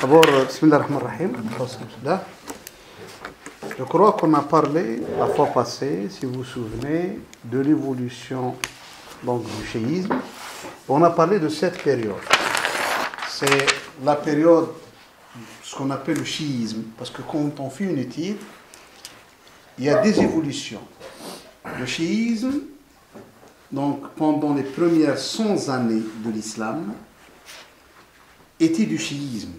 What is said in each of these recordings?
D'abord, bismillah ar-Rahman ar-Rahim. Je crois qu'on a parlé la fois passée, si vous vous souvenez, de l'évolution donc, du chiisme. On a parlé de cette période. C'est la période, ce qu'on appelle le chiisme, parce que quand on fait une étude, il y a des évolutions. Le chiisme, donc pendant les premières 100 années de l'islam, était du chiisme.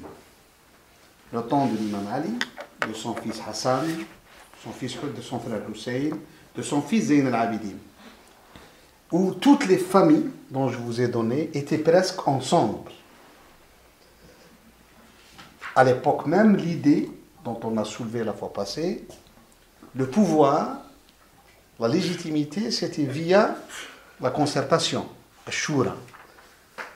Le temps de l'imam Ali, de son fils Hassan, de son frère Hussein, de son fils Zayn al-Abidin, où toutes les familles dont je vous ai donné étaient presque ensemble. À l'époque même, l'idée dont on a soulevé la fois passée, le pouvoir, la légitimité, c'était via la concertation, le shura.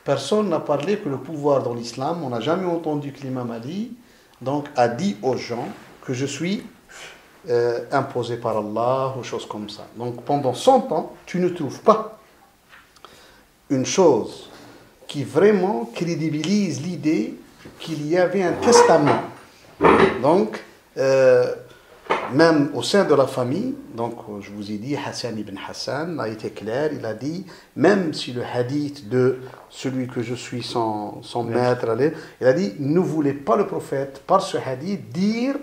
Personne n'a parlé que le pouvoir dans l'islam. On n'a jamais entendu que l'imam Ali donc, a dit aux gens que je suis imposé par Allah ou choses comme ça. Donc pendant 100 ans, tu ne trouves pas une chose qui vraiment crédibilise l'idée qu'il y avait un testament. Donc, même au sein de la famille, donc je vous ai dit, Hassan ibn Hassan a été clair, il a dit, même si le hadith de celui que je suis son maître, il a dit, ne voulez pas le prophète, par ce hadith, dire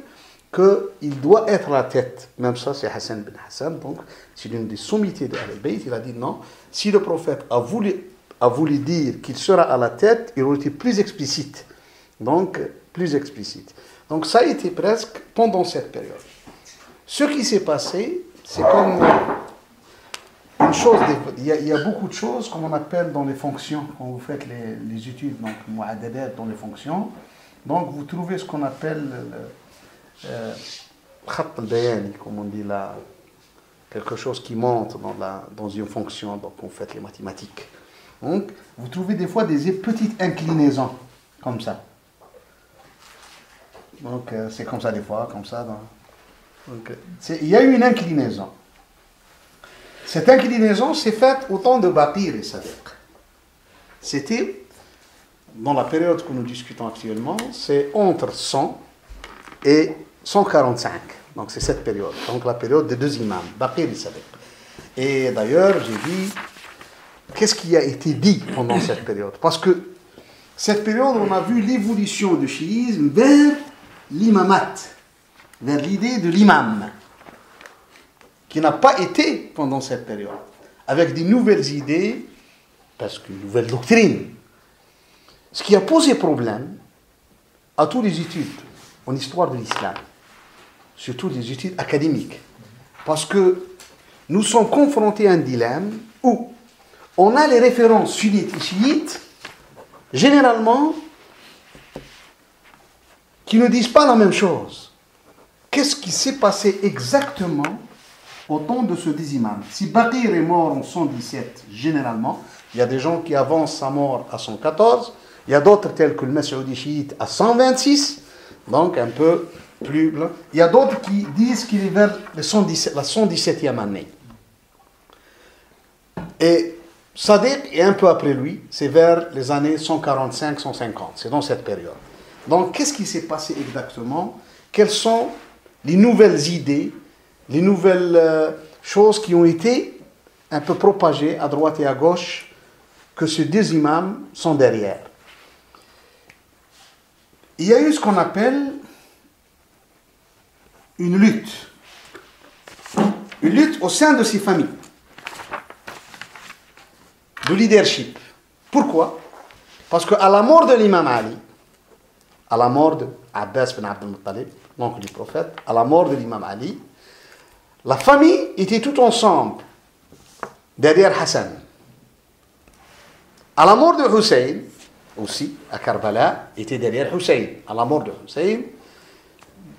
qu'il doit être la tête. Même ça, c'est Hassan ibn Hassan, donc c'est l'une des sommités de Ahl-Bayt, il a dit non, si le prophète a voulu dire qu'il sera à la tête, il aurait été plus explicite. Donc, plus explicite. Donc ça a été presque pendant cette période. Ce qui s'est passé, c'est comme une chose, il y a beaucoup de choses comme on appelle dans les fonctions, quand vous faites les études, donc mu'adadat dans les fonctions, donc vous trouvez ce qu'on appelle khatt al-bayani, comme on dit là, quelque chose qui monte dans une fonction, donc on fait les mathématiques. Donc vous trouvez des fois des petites inclinaisons, comme ça. Donc c'est comme ça des fois, comme ça. Donc, il y a eu une inclinaison. Cette inclinaison s'est faite au temps de Baqir et Sadiq. C'était, dans la période que nous discutons actuellement, c'est entre 100 et 145. Donc c'est cette période. Donc la période des deux imams, Baqir et Sadiq. Et d'ailleurs, j'ai dit, qu'est-ce qui a été dit pendant cette période? Parce que cette période, on a vu l'évolution du chiisme vers l'imamat, vers l'idée de l'imam, qui n'a pas été pendant cette période, avec des nouvelles idées, parce qu'une nouvelle doctrine. Ce qui a posé problème à tous les études en histoire de l'islam, surtout les études académiques, parce que nous sommes confrontés à un dilemme où on a les références sunnites et chiites, généralement, qui ne disent pas la même chose. Qu'est-ce qui s'est passé exactement au temps de ce des imams? Si Baqir est mort en 117, généralement, il y a des gens qui avancent sa mort à 114, il y a d'autres tels que le Mas'oudi chiite à 126, donc un peu plus... Il y a d'autres qui disent qu'il est vers la 117e année. Et Sadiq est un peu après lui, c'est vers les années 145-150, c'est dans cette période. Donc, qu'est-ce qui s'est passé exactement? Quelles sont les nouvelles idées, les nouvelles choses qui ont été un peu propagées à droite et à gauche, que ces deux imams sont derrière? Il y a eu ce qu'on appelle une lutte au sein de ces familles, de leadership. Pourquoi? Parce qu'à la mort de l'imam Ali, à la mort de Abbas bin Abd al-Muttalib, l'oncle du prophète, à la mort de l'imam Ali, la famille était tout ensemble derrière Hassan. À la mort de Hussein, aussi, à Karbala, était derrière Hussein. À la mort de Hussein,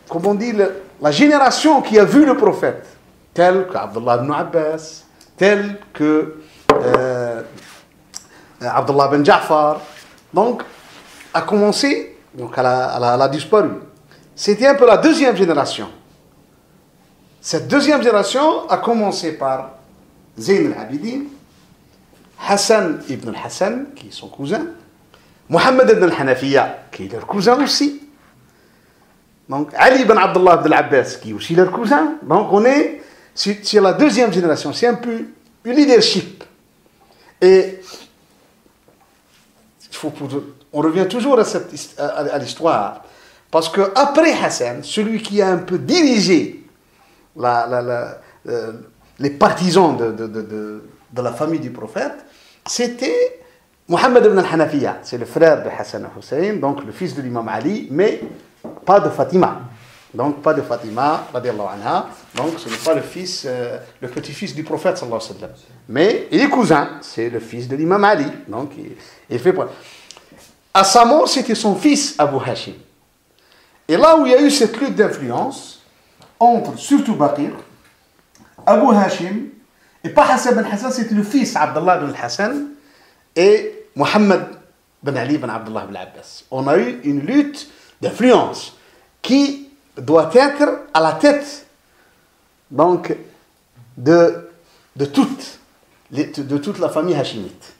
comme on dit, la génération qui a vu le prophète, tel que Abdullah ibn Abbas, tel que Abdullah ibn Ja'far, donc, a commencé, donc elle a disparu. C'était un peu la deuxième génération. Cette deuxième génération a commencé par Zayn al-Abidin, Hassan ibn al-Hassan, qui est son cousin, Mohammed ibn al-Hanafiya, qui est leur cousin aussi. Donc, Ali ibn Abdullah ibn al-Abbas, qui est aussi leur cousin. Donc, on est sur la deuxième génération. C'est un peu un leadership. Et on revient toujours à l'histoire. Parce qu'après Hassan, celui qui a un peu dirigé les partisans de la famille du prophète, c'était Mohammed ibn al-Hanafiya. C'est le frère de Hassan al-Hussein, donc le fils de l'imam Ali, mais pas de Fatima. Donc pas de Fatima, radiallahu anha. Donc ce n'est pas le petit-fils du prophète, sallallahu alayhi wa sallam. Mais il est cousin, c'est le fils de l'imam Ali. Donc il fait point. À sa mort, c'était son fils Abu Hashim. Et là où il y a eu cette lutte d'influence, entre surtout Baqir, Abu Hashim, et pas Hassan ben Hassan, c'était le fils Abdullah ben Hassan, et Mohammed ben Ali ben Abdullah ben Abbas. On a eu une lutte d'influence qui doit être à la tête donc de toute la famille hachimite.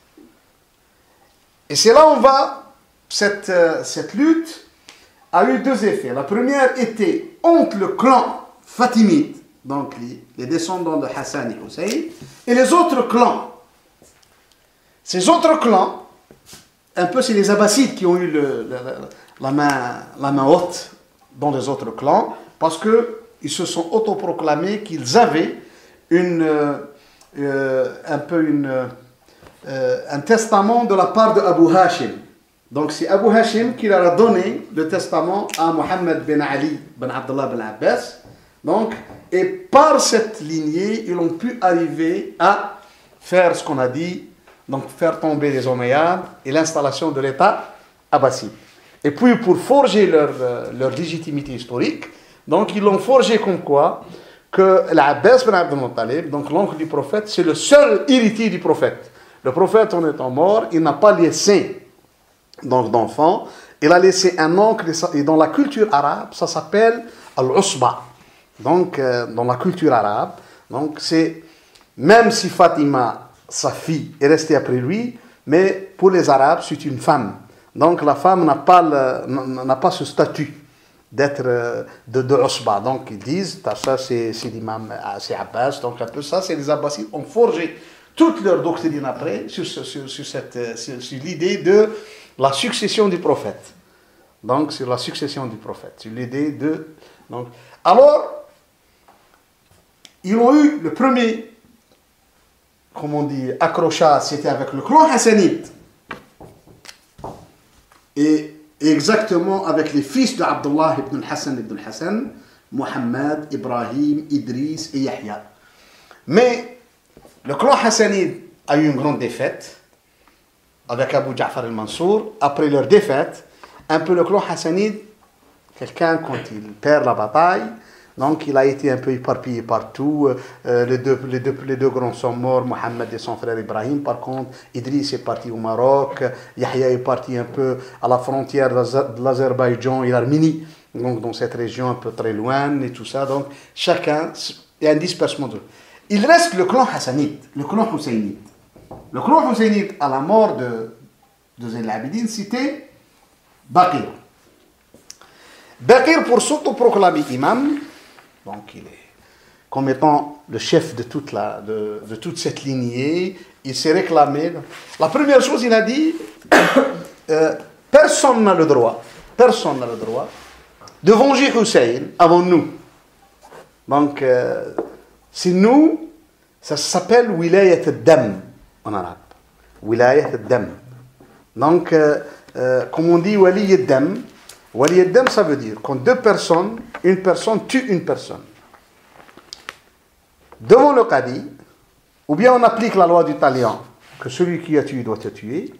Et c'est là où on va, cette lutte a eu deux effets. La première était entre le clan fatimide, donc les descendants de Hassan et Hussein, et les autres clans. Ces autres clans, un peu c'est les Abbassides qui ont eu la main haute dans les autres clans, parce qu'ils se sont autoproclamés qu'ils avaient un testament de la part de Abu Hashim. Donc c'est Abu Hashim qui leur a donné le testament à Mohammed ben Ali ben Abdullah ben Abbas. Donc, et par cette lignée, ils ont pu arriver à faire ce qu'on a dit, donc faire tomber les Omeyyades et l'installation de l'État abbasside. Et puis pour forger leur légitimité historique, donc ils l'ont forgé comme quoi que l'Abbas ben Abdul Muttalib, donc l'oncle du prophète, c'est le seul héritier du prophète. Le prophète, en étant mort, il n'a pas laissé donc d'enfants, il a laissé un oncle, et dans la culture arabe, ça s'appelle al-usba. Donc, dans la culture arabe, donc c'est, même si Fatima, sa fille, est restée après lui, mais pour les Arabes, c'est une femme. Donc, la femme n'a pas ce statut d'être de usba. Donc, ils disent, ça c'est l'imam, c'est Abbas, donc un peu ça, c'est les Abbasides ont forgé toute leur doctrine après sur l'idée de la succession du prophète. Donc, sur la succession du prophète. Sur l'idée de... Donc, alors, ils ont eu le premier, comme on dit, accrochage, c'était avec le clan hassanide. Et exactement avec les fils de Abdullah ibn Hassan, Mohammed, Ibrahim, Idris et Yahya. Mais le clan hassanide a eu une grande défaite avec Abu Ja'far al-Mansour. Après leur défaite, un peu le clan hassanide, quelqu'un quand il perd la bataille, donc il a été un peu éparpillé partout. Les deux grands sont morts, Mohammed et son frère Ibrahim. Par contre, Idriss est parti au Maroc, Yahya est parti un peu à la frontière de l'Azerbaïdjan et l'Arménie, donc dans cette région un peu très loin et tout ça. Donc chacun, il y a un dispersement de... Il reste le clan hassanide, le clan husseynide. Le clan husseynide, à la mort de Zayn al-Abidin, c'était Baqir. Baqir, pour s'autoproclamer imam, donc il est comme étant le chef de toute cette lignée, il s'est réclamé. La première chose, il a dit, personne n'a le droit de venger Hussein avant nous. Donc, c'est nous, ça s'appelle wilayat al-dam en arabe. Wilayat al-dam. Donc, comme on dit wali al-dam, wali al-dam, ça veut dire quand une personne tue une personne. Devant le qadi, ou bien on applique la loi du talion, que celui qui a tué doit être tué,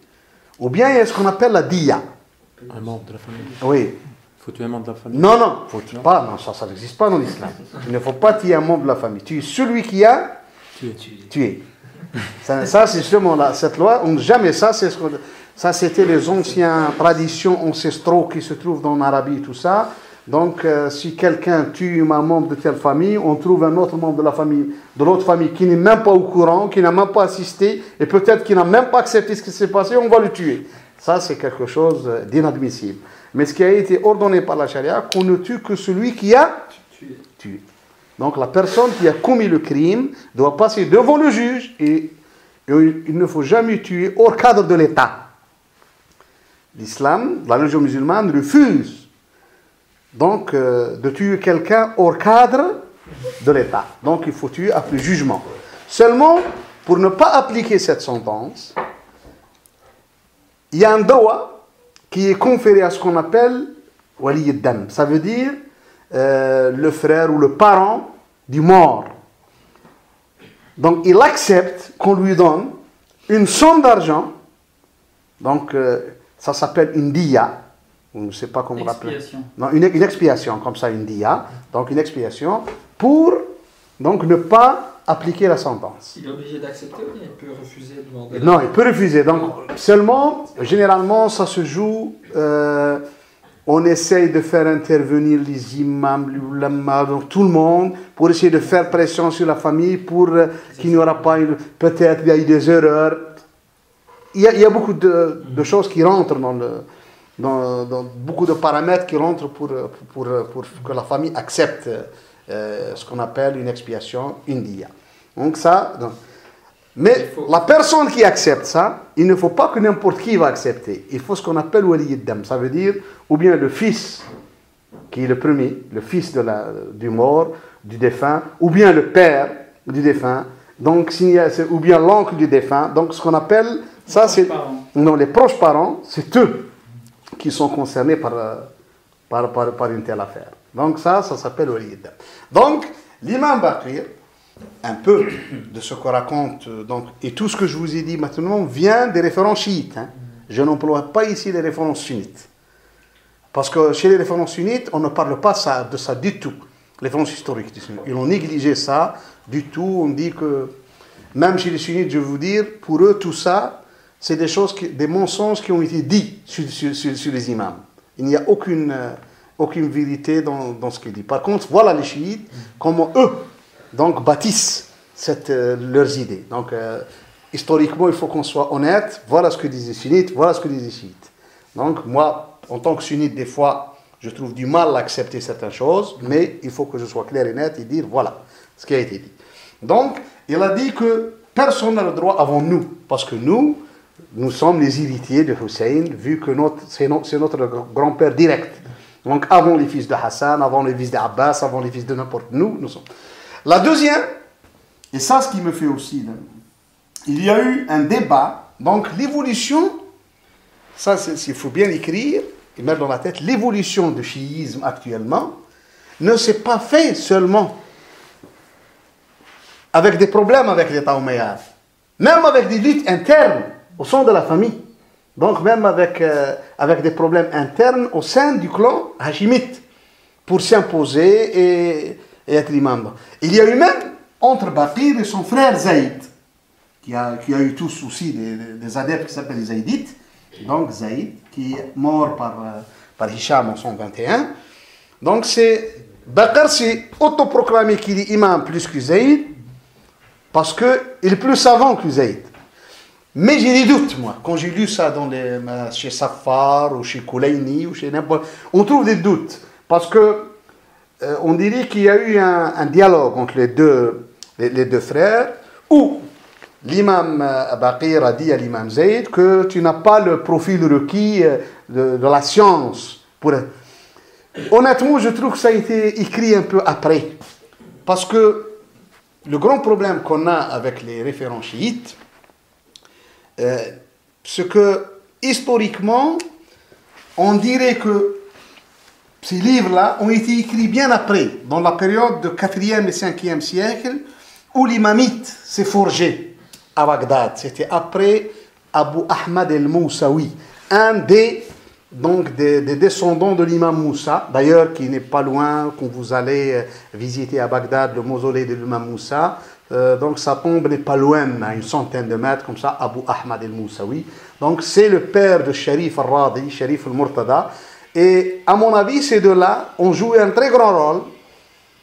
ou bien il y a ce qu'on appelle la diya. Un membre de la famille. Oui. Il faut tuer un membre de la famille. Non, pas, non, ça n'existe pas dans l'islam. Il ne faut pas tuer un membre de la famille. Tu es celui qui a tué. Ça c'est justement cette loi, on jamais ça, ça c'était les anciennes traditions ancestraux qui se trouvent dans l'Arabie, tout ça. Donc, si quelqu'un tue un membre de telle famille, on trouve un autre membre de la famille, de l'autre famille, qui n'est même pas au courant, qui n'a même pas assisté, et peut-être qui n'a même pas accepté ce qui s'est passé, on va le tuer. Ça, c'est quelque chose d'inadmissible. Mais ce qui a été ordonné par la charia, qu'on ne tue que celui qui a tué. Donc la personne qui a commis le crime doit passer devant le juge et il ne faut jamais tuer hors cadre de l'État. L'islam, la religion musulmane, refuse donc de tuer quelqu'un hors cadre de l'État. Donc il faut tuer après jugement. Seulement, pour ne pas appliquer cette sentence, il y a un droit qui est conféré à ce qu'on appelle wali ad-dam. Ça veut dire le frère ou le parent du mort. Donc il accepte qu'on lui donne une somme d'argent. Donc ça s'appelle une diya. Je ne sais pas comment on l'appelle. Non, une expiation, comme ça, une diya. Donc une expiation pour donc ne pas appliquer la sentence. Il est obligé d'accepter ou il peut refuser de demander? Non, il peut refuser. Donc seulement, généralement, ça se joue. On essaye de faire intervenir les imams, les ulama, donc tout le monde, pour essayer de faire pression sur la famille pour qu'il n'y aura pas peut-être il y a eu des erreurs. Il y a beaucoup de choses qui rentrent dans beaucoup de paramètres qui rentrent pour que la famille accepte ce qu'on appelle une expiation, une diya. Donc ça, donc. Mais la personne qui accepte ça, il ne faut pas que n'importe qui va accepter. Il faut ce qu'on appelle wali ad-dam. Ça veut dire, ou bien le fils, qui est le premier, le fils du mort, du défunt, ou bien le père du défunt, donc, ou bien l'oncle du défunt. Donc ce qu'on appelle, ça c'est... Non, les proches parents, c'est eux qui sont concernés par une telle affaire. Donc ça s'appelle wali ad-dam. Donc, l'imam Baqir, un peu de ce qu'on raconte, donc, et tout ce que je vous ai dit maintenant vient des références chiites. Hein. Je n'emploie pas ici les références sunnites. Parce que chez les références sunnites, on ne parle pas de ça du tout. Les références historiques du sunnite. Ils ont négligé ça du tout. On dit que, même chez les sunnites, je vais vous dire, pour eux, tout ça, c'est des choses, des mensonges qui ont été dits sur les imams. Il n'y a aucune vérité dans ce qu'ils disent. Par contre, voilà les chiites, comment eux, donc bâtissent leurs idées. Donc historiquement, il faut qu'on soit honnête. Voilà ce que disent les sunnites, voilà ce que disent les chiites. Donc moi, en tant que sunnite, des fois, je trouve du mal à accepter certaines choses, mais il faut que je sois clair et net et dire voilà ce qui a été dit. Donc, il a dit que personne n'a le droit avant nous, parce que nous sommes les héritiers de Hussein, vu que c'est notre grand-père direct. Donc avant les fils de Hassan, avant les fils d'Abbas, avant les fils de n'importe nous sommes. La deuxième, et ça ce qui me fait aussi, là, il y a eu un débat, donc l'évolution, ça il faut bien l'écrire et mettre dans la tête, l'évolution du chiisme actuellement ne s'est pas fait seulement avec des problèmes avec l'État omeyyade, même avec des luttes internes au sein de la famille, donc même avec des problèmes internes au sein du clan hachimite pour s'imposer et être imam. Il y a eu même entre Baqir et son frère Zaïd, qui a eu tous aussi des adeptes qui s'appellent les Zaïdites. Donc Zaïd, qui est mort par Hicham en 121. Donc Baqir s'est autoproclamé qu'il est imam plus que Zaïd, parce qu'il est plus savant que Zaïd. Mais j'ai des doutes, moi. Quand j'ai lu ça chez Safar ou chez Koulayni ou chez n'importe, on trouve des doutes. Parce que on dirait qu'il y a eu un dialogue entre les deux frères où l'imam Baqir a dit à l'imam Zayd que tu n'as pas le profil requis de la science. Honnêtement, je trouve que ça a été écrit un peu après. Parce que le grand problème qu'on a avec les référents chiites, c'est que historiquement, on dirait que ces livres-là ont été écrits bien après, dans la période de 4e et 5e siècle, où l'imamite s'est forgé à Bagdad. C'était après Abu Ahmad el-Moussaoui, un des descendants de l'imam Moussa, d'ailleurs qui n'est pas loin, quand vous allez visiter à Bagdad le mausolée de l'imam Moussa, donc sa tombe n'est pas loin, à une centaine de mètres, comme ça, Abu Ahmad el-Moussaoui. Donc c'est le père de Sharif al-Radi, Sharif al-Murtada. Et à mon avis, ces deux-là ont joué un très grand rôle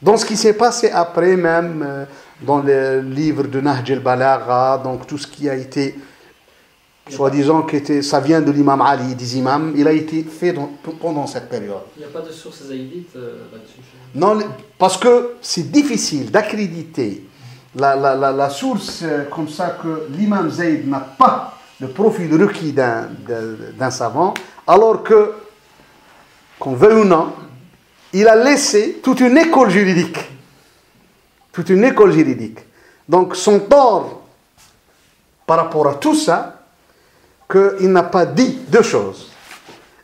dans ce qui s'est passé après, même dans le livre de Nahj al-Balagha, donc tout ce qui a été soi-disant que ça vient de l'imam Ali, des imams, il a été fait pendant cette période. Il n'y a pas de source zaïdite là-dessus. Non, parce que c'est difficile d'accréditer la source comme ça que l'imam Zayd n'a pas le profil requis d'un savant, alors que, qu'on veuille ou non, il a laissé toute une école juridique. Toute une école juridique. Donc son tort par rapport à tout ça, qu'il n'a pas dit deux choses.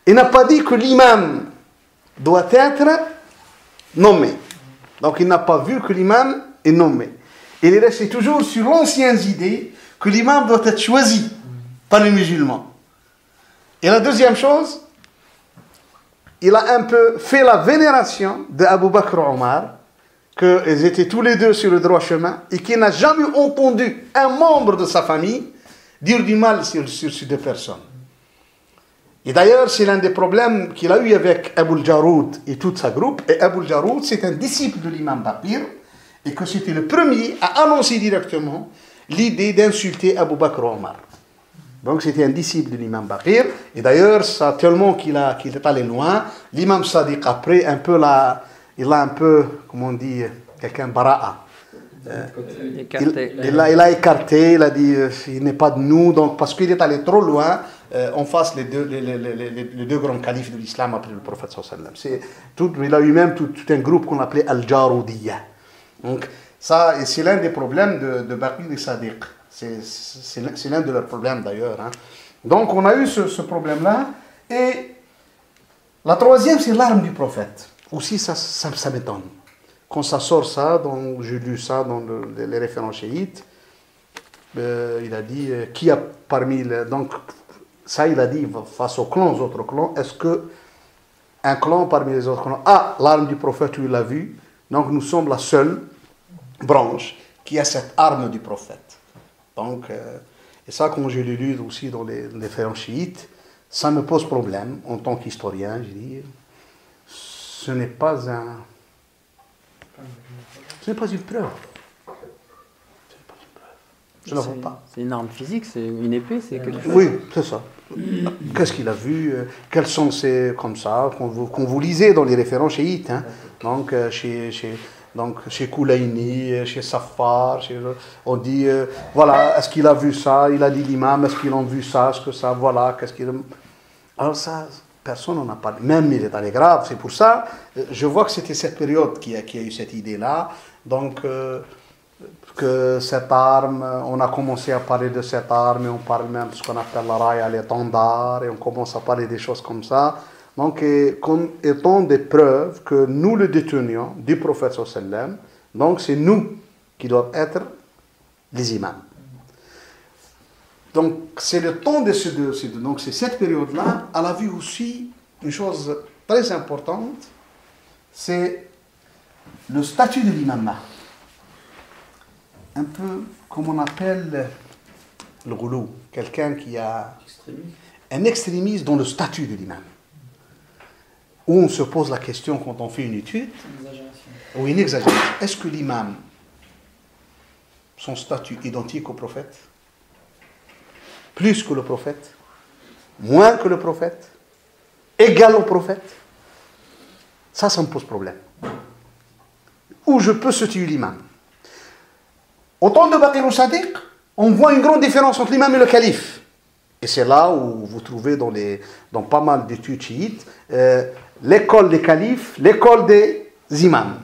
Il n'a pas dit que l'imam doit être nommé. Donc il n'a pas vu que l'imam est nommé. Il est resté toujours sur l'ancienne idée que l'imam doit être choisi par les musulmans. Et la deuxième chose, il a un peu fait la vénération d'Abu Bakr et Omar, qu'ils étaient tous les deux sur le droit chemin, et qu'il n'a jamais entendu un membre de sa famille dire du mal sur ces deux personnes. Et d'ailleurs, c'est l'un des problèmes qu'il a eu avec Abu Jaroud et toute sa groupe. Et Abu Jaroud, c'est un disciple de l'imam Baqir, et que c'était le premier à annoncer directement l'idée d'insulter Abu Bakr et Omar. Donc c'était un disciple de l'imam Baqir. Et d'ailleurs, ça tellement qu'il est allé loin, l'imam Sadiq après, il a un peu, comment on dit, quelqu'un bara'a. Il a écarté, il a dit il n'est pas de nous, donc parce qu'il est allé trop loin en face les deux grands califes de l'islam après le prophète sallallahu alayhi wa sallam. Il a eu même tout un groupe qu'on appelait Al-Jaroudiyya. Donc ça, c'est l'un des problèmes de Baqir et Sadiq. C'est l'un de leurs problèmes d'ailleurs. Hein. Donc on a eu ce problème-là. Et la troisième, c'est l'arme du prophète. Aussi, ça m'étonne. Quand ça sort ça, j'ai lu ça dans les références chiites, il a dit, qui a parmi les... Donc, ça il a dit, face aux clans, aux autres clans, est-ce qu'un clan parmi les autres clans a l'arme du prophète, il l'a vu, donc nous sommes la seule branche qui a cette arme du prophète. Donc, et ça, quand je l'ai lu aussi dans les références chiites, ça me pose problème, en tant qu'historien, je dis, ce n'est pas une preuve. Je ne la vois pas. C'est une arme physique, c'est une épée, c'est quelque chose. Oui, c'est ça. Qu'est-ce qu'il a vu? Quels sont ces, comme ça, qu'on vous lisez dans les références chiites, hein? Donc, chez Koulayni, chez Safar, on dit, voilà, est-ce qu'il a vu ça? Il a dit l'imam, est-ce qu'ils ont vu ça? Est-ce que ça, voilà, qu'est-ce qu'il... Alors ça... Personne n'en a parlé. Même il est allé grave. C'est pour ça, je vois que c'était cette période qui a eu cette idée-là. Donc, que cette arme, on a commencé à parler de cette arme, et on parle même de ce qu'on appelle la raya, l'étendard, et on commence à parler des choses comme ça. Donc, comme étant des preuves que nous le détenions du prophète sallallahu alayhi wa sallam, donc c'est nous qui doivent être les imams. Donc, c'est le temps de ces deux. Donc, c'est cette période-là. Elle a vu aussi une chose très importante, c'est le statut de l'imam. Un peu comme on appelle le goulou, quelqu'un qui a un extrémisme dans le statut de l'imam. Où on se pose la question quand on fait une étude, ou une exagération. Est-ce que l'imam, son statut identique au prophète? Plus que le prophète, moins que le prophète, égal au prophète, ça me pose problème. Où je peux situer l'imam? Au temps de Baqir al-Sadiq, on voit une grande différence entre l'imam et le calife. Et c'est là où vous trouvez dans pas mal d'études chiites, l'école des califes, l'école des imams.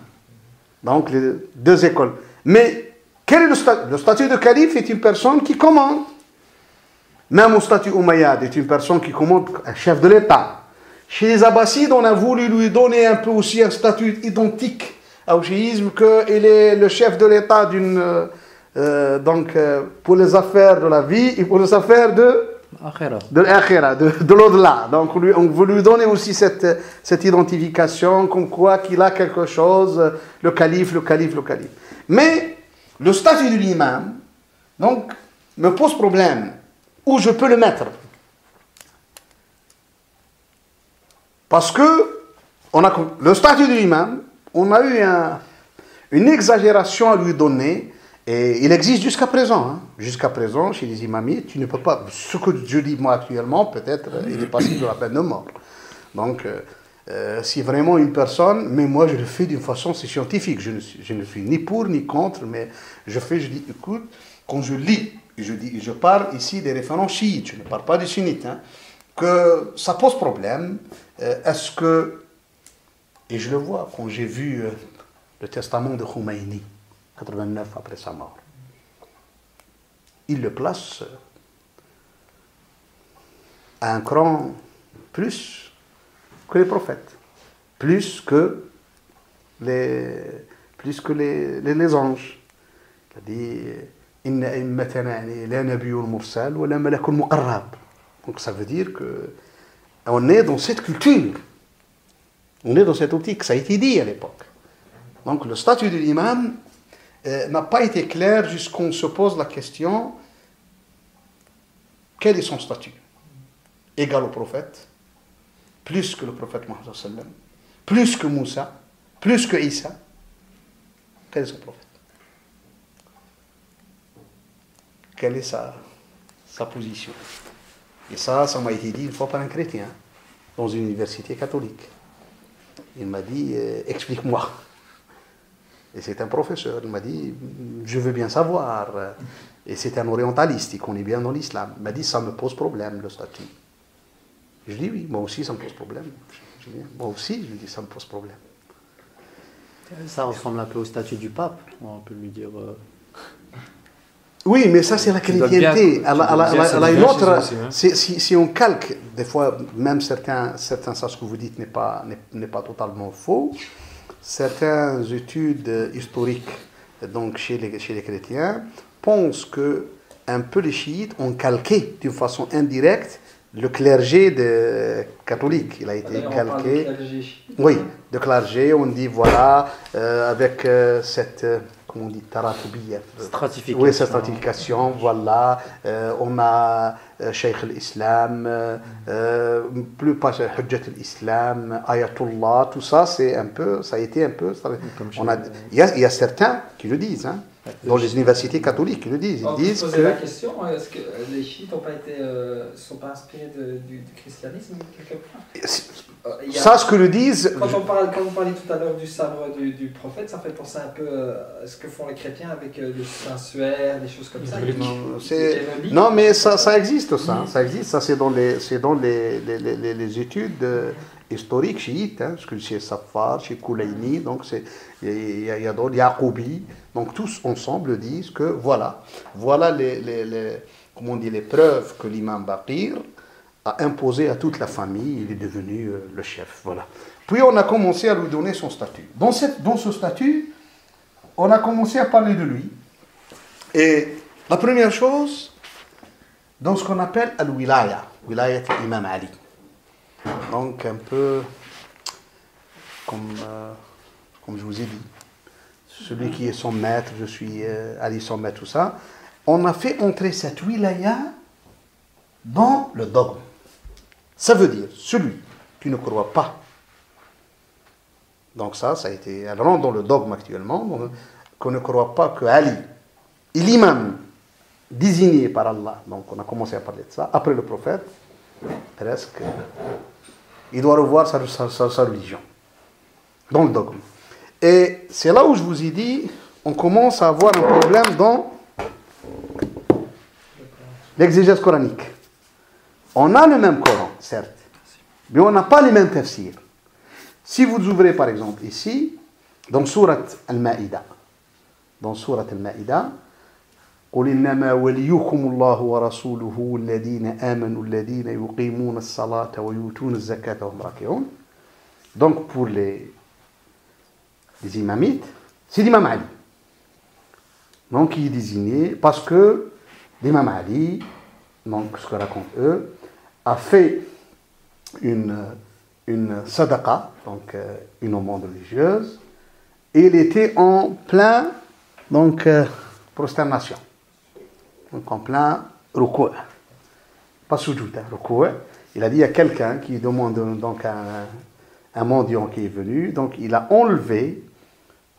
Donc les deux écoles. Mais quel est le statut? Le statut de calife est une personne qui commande. Même au statut Umayyad est une personne qui commande, un chef de l'État. Chez les Abbassides, on a voulu lui donner un peu aussi un statut identique au chiisme, qu'il est le chef de l'État pour les affaires de la vie et pour les affaires de l'akhira, de l'au-delà. Donc on veut lui donner aussi cette identification, comme quoi qu'il a quelque chose, le calife. Mais le statut de l'imam, donc, me pose problème. Où je peux le mettre? Parce que le statut de l'imam, on a eu une exagération à lui donner, Et il existe jusqu'à présent. Hein. Jusqu'à présent, chez les imamites, tu ne peux pas. Ce que je dis moi actuellement, peut-être, il est passible de la peine de mort. Donc, si vraiment une personne, mais moi je le fais d'une façon scientifique, je ne suis ni pour ni contre, mais je dis, écoute, quand je lis, je parle ici des références chiites, je ne parle pas des sunnites, hein, que ça pose problème. Est-ce que, et je le vois quand j'ai vu le testament de Khomeini, 89 après sa mort, il le place à un cran plus que les prophètes, plus que les anges. Il a dit Inna immatana la nabiyyun mursal wa la malakun muqarrab. Donc ça veut dire que on est dans cette culture, on est dans cette optique, ça a été dit à l'époque. Donc le statut de l'imam n'a pas été clair jusqu'on se pose la question quel est son statut? Égal au prophète, plus que le prophète Mohammed sallam, plus que Moussa, plus que Isa. Quel est son prophète? Quelle est sa position? Et ça m'a été dit une fois par un chrétien, dans une université catholique. Il m'a dit, explique-moi. Et c'est un professeur, il m'a dit, je veux bien savoir. Et c'est un orientaliste, il connaît bien dans l'islam. Il m'a dit, ça me pose problème, le statut. Je dis, oui, moi aussi, ça me pose problème. Je dis, moi aussi, je dis, ça me pose problème. Ça ressemble un peu au statut du pape, on peut lui dire... Oui, mais ça, c'est la chrétienté. Elle a une autre... Si on calque, des fois, même certains ça, ce que vous dites n'est pas totalement faux. Certaines études historiques donc, chez les chrétiens pensent que un peu les chiites ont calqué d'une façon indirecte le clergé catholique. Il a été calqué. Oui, de clergé, on dit voilà, avec cette... comment on dit, stratification. Oui, cette stratification, voilà. On a Cheikh l'Islam, plus pas Hujjat l'Islam, Ayatollah, tout ça, ça a été un peu. Il y a certains qui le disent, hein, dans les universités catholiques qui le disent. Ils disent poser la question, est-ce que les chiites n'ont pas sont pas inspirés du christianisme quelque part? Ça, ce que le disent. Quand vous parliez tout à l'heure du sabre du prophète, ça fait penser un peu à ce que font les chrétiens avec le sensuaire, des choses comme ça. Non, mais ça existe, ça. Ça existe, ça c'est dans les études historiques chiites, hein, parce que chez Safar, chez Koulayni, donc il y a d'autres, Yaqoubi, donc tous ensemble disent que voilà comment on dit, les preuves que l'imam Baqir a imposé à toute la famille, il est devenu le chef. Voilà. Puis on a commencé à lui donner son statut. Dans ce statut, on a commencé à parler de lui. Et la première chose, dans ce qu'on appelle al-wilaya, wilayat l'imam Ali. Donc un peu comme je vous ai dit, celui qui est son maître, je suis Ali son maître, tout ça. On a fait entrer cette wilaya dans le dogme. Ça veut dire, celui qui ne croit pas. Donc ça a été, elle rentre dans le dogme actuellement, qu'on ne croit pas que Ali est l'imam désigné par Allah. Donc on a commencé à parler de ça. Après le prophète, presque, il doit revoir sa religion. Dans le dogme. Et c'est là où je vous ai dit, on commence à avoir un problème dans l'exégèse coranique. On a le même Coran, certes, mais on n'a pas les mêmes tafsirs. Si vous ouvrez par exemple ici, dans Surat Al-Ma'ida, قل إنما وليكم الله ورسوله الذين آمنوا الذين يقيمون الصلاة ويؤتون الزكاة وهم راكعون. Donc pour les imamites, c'est l'imam Ali. Donc il est désigné parce que l'imam Ali, donc ce que racontent eux, a fait une sadaqa, donc une aumône religieuse, et il était en plein prosternation, donc en plein ruku', pas sujoud, ruku'. Il a dit à quelqu'un qui demande donc un mendiant qui est venu, donc il a enlevé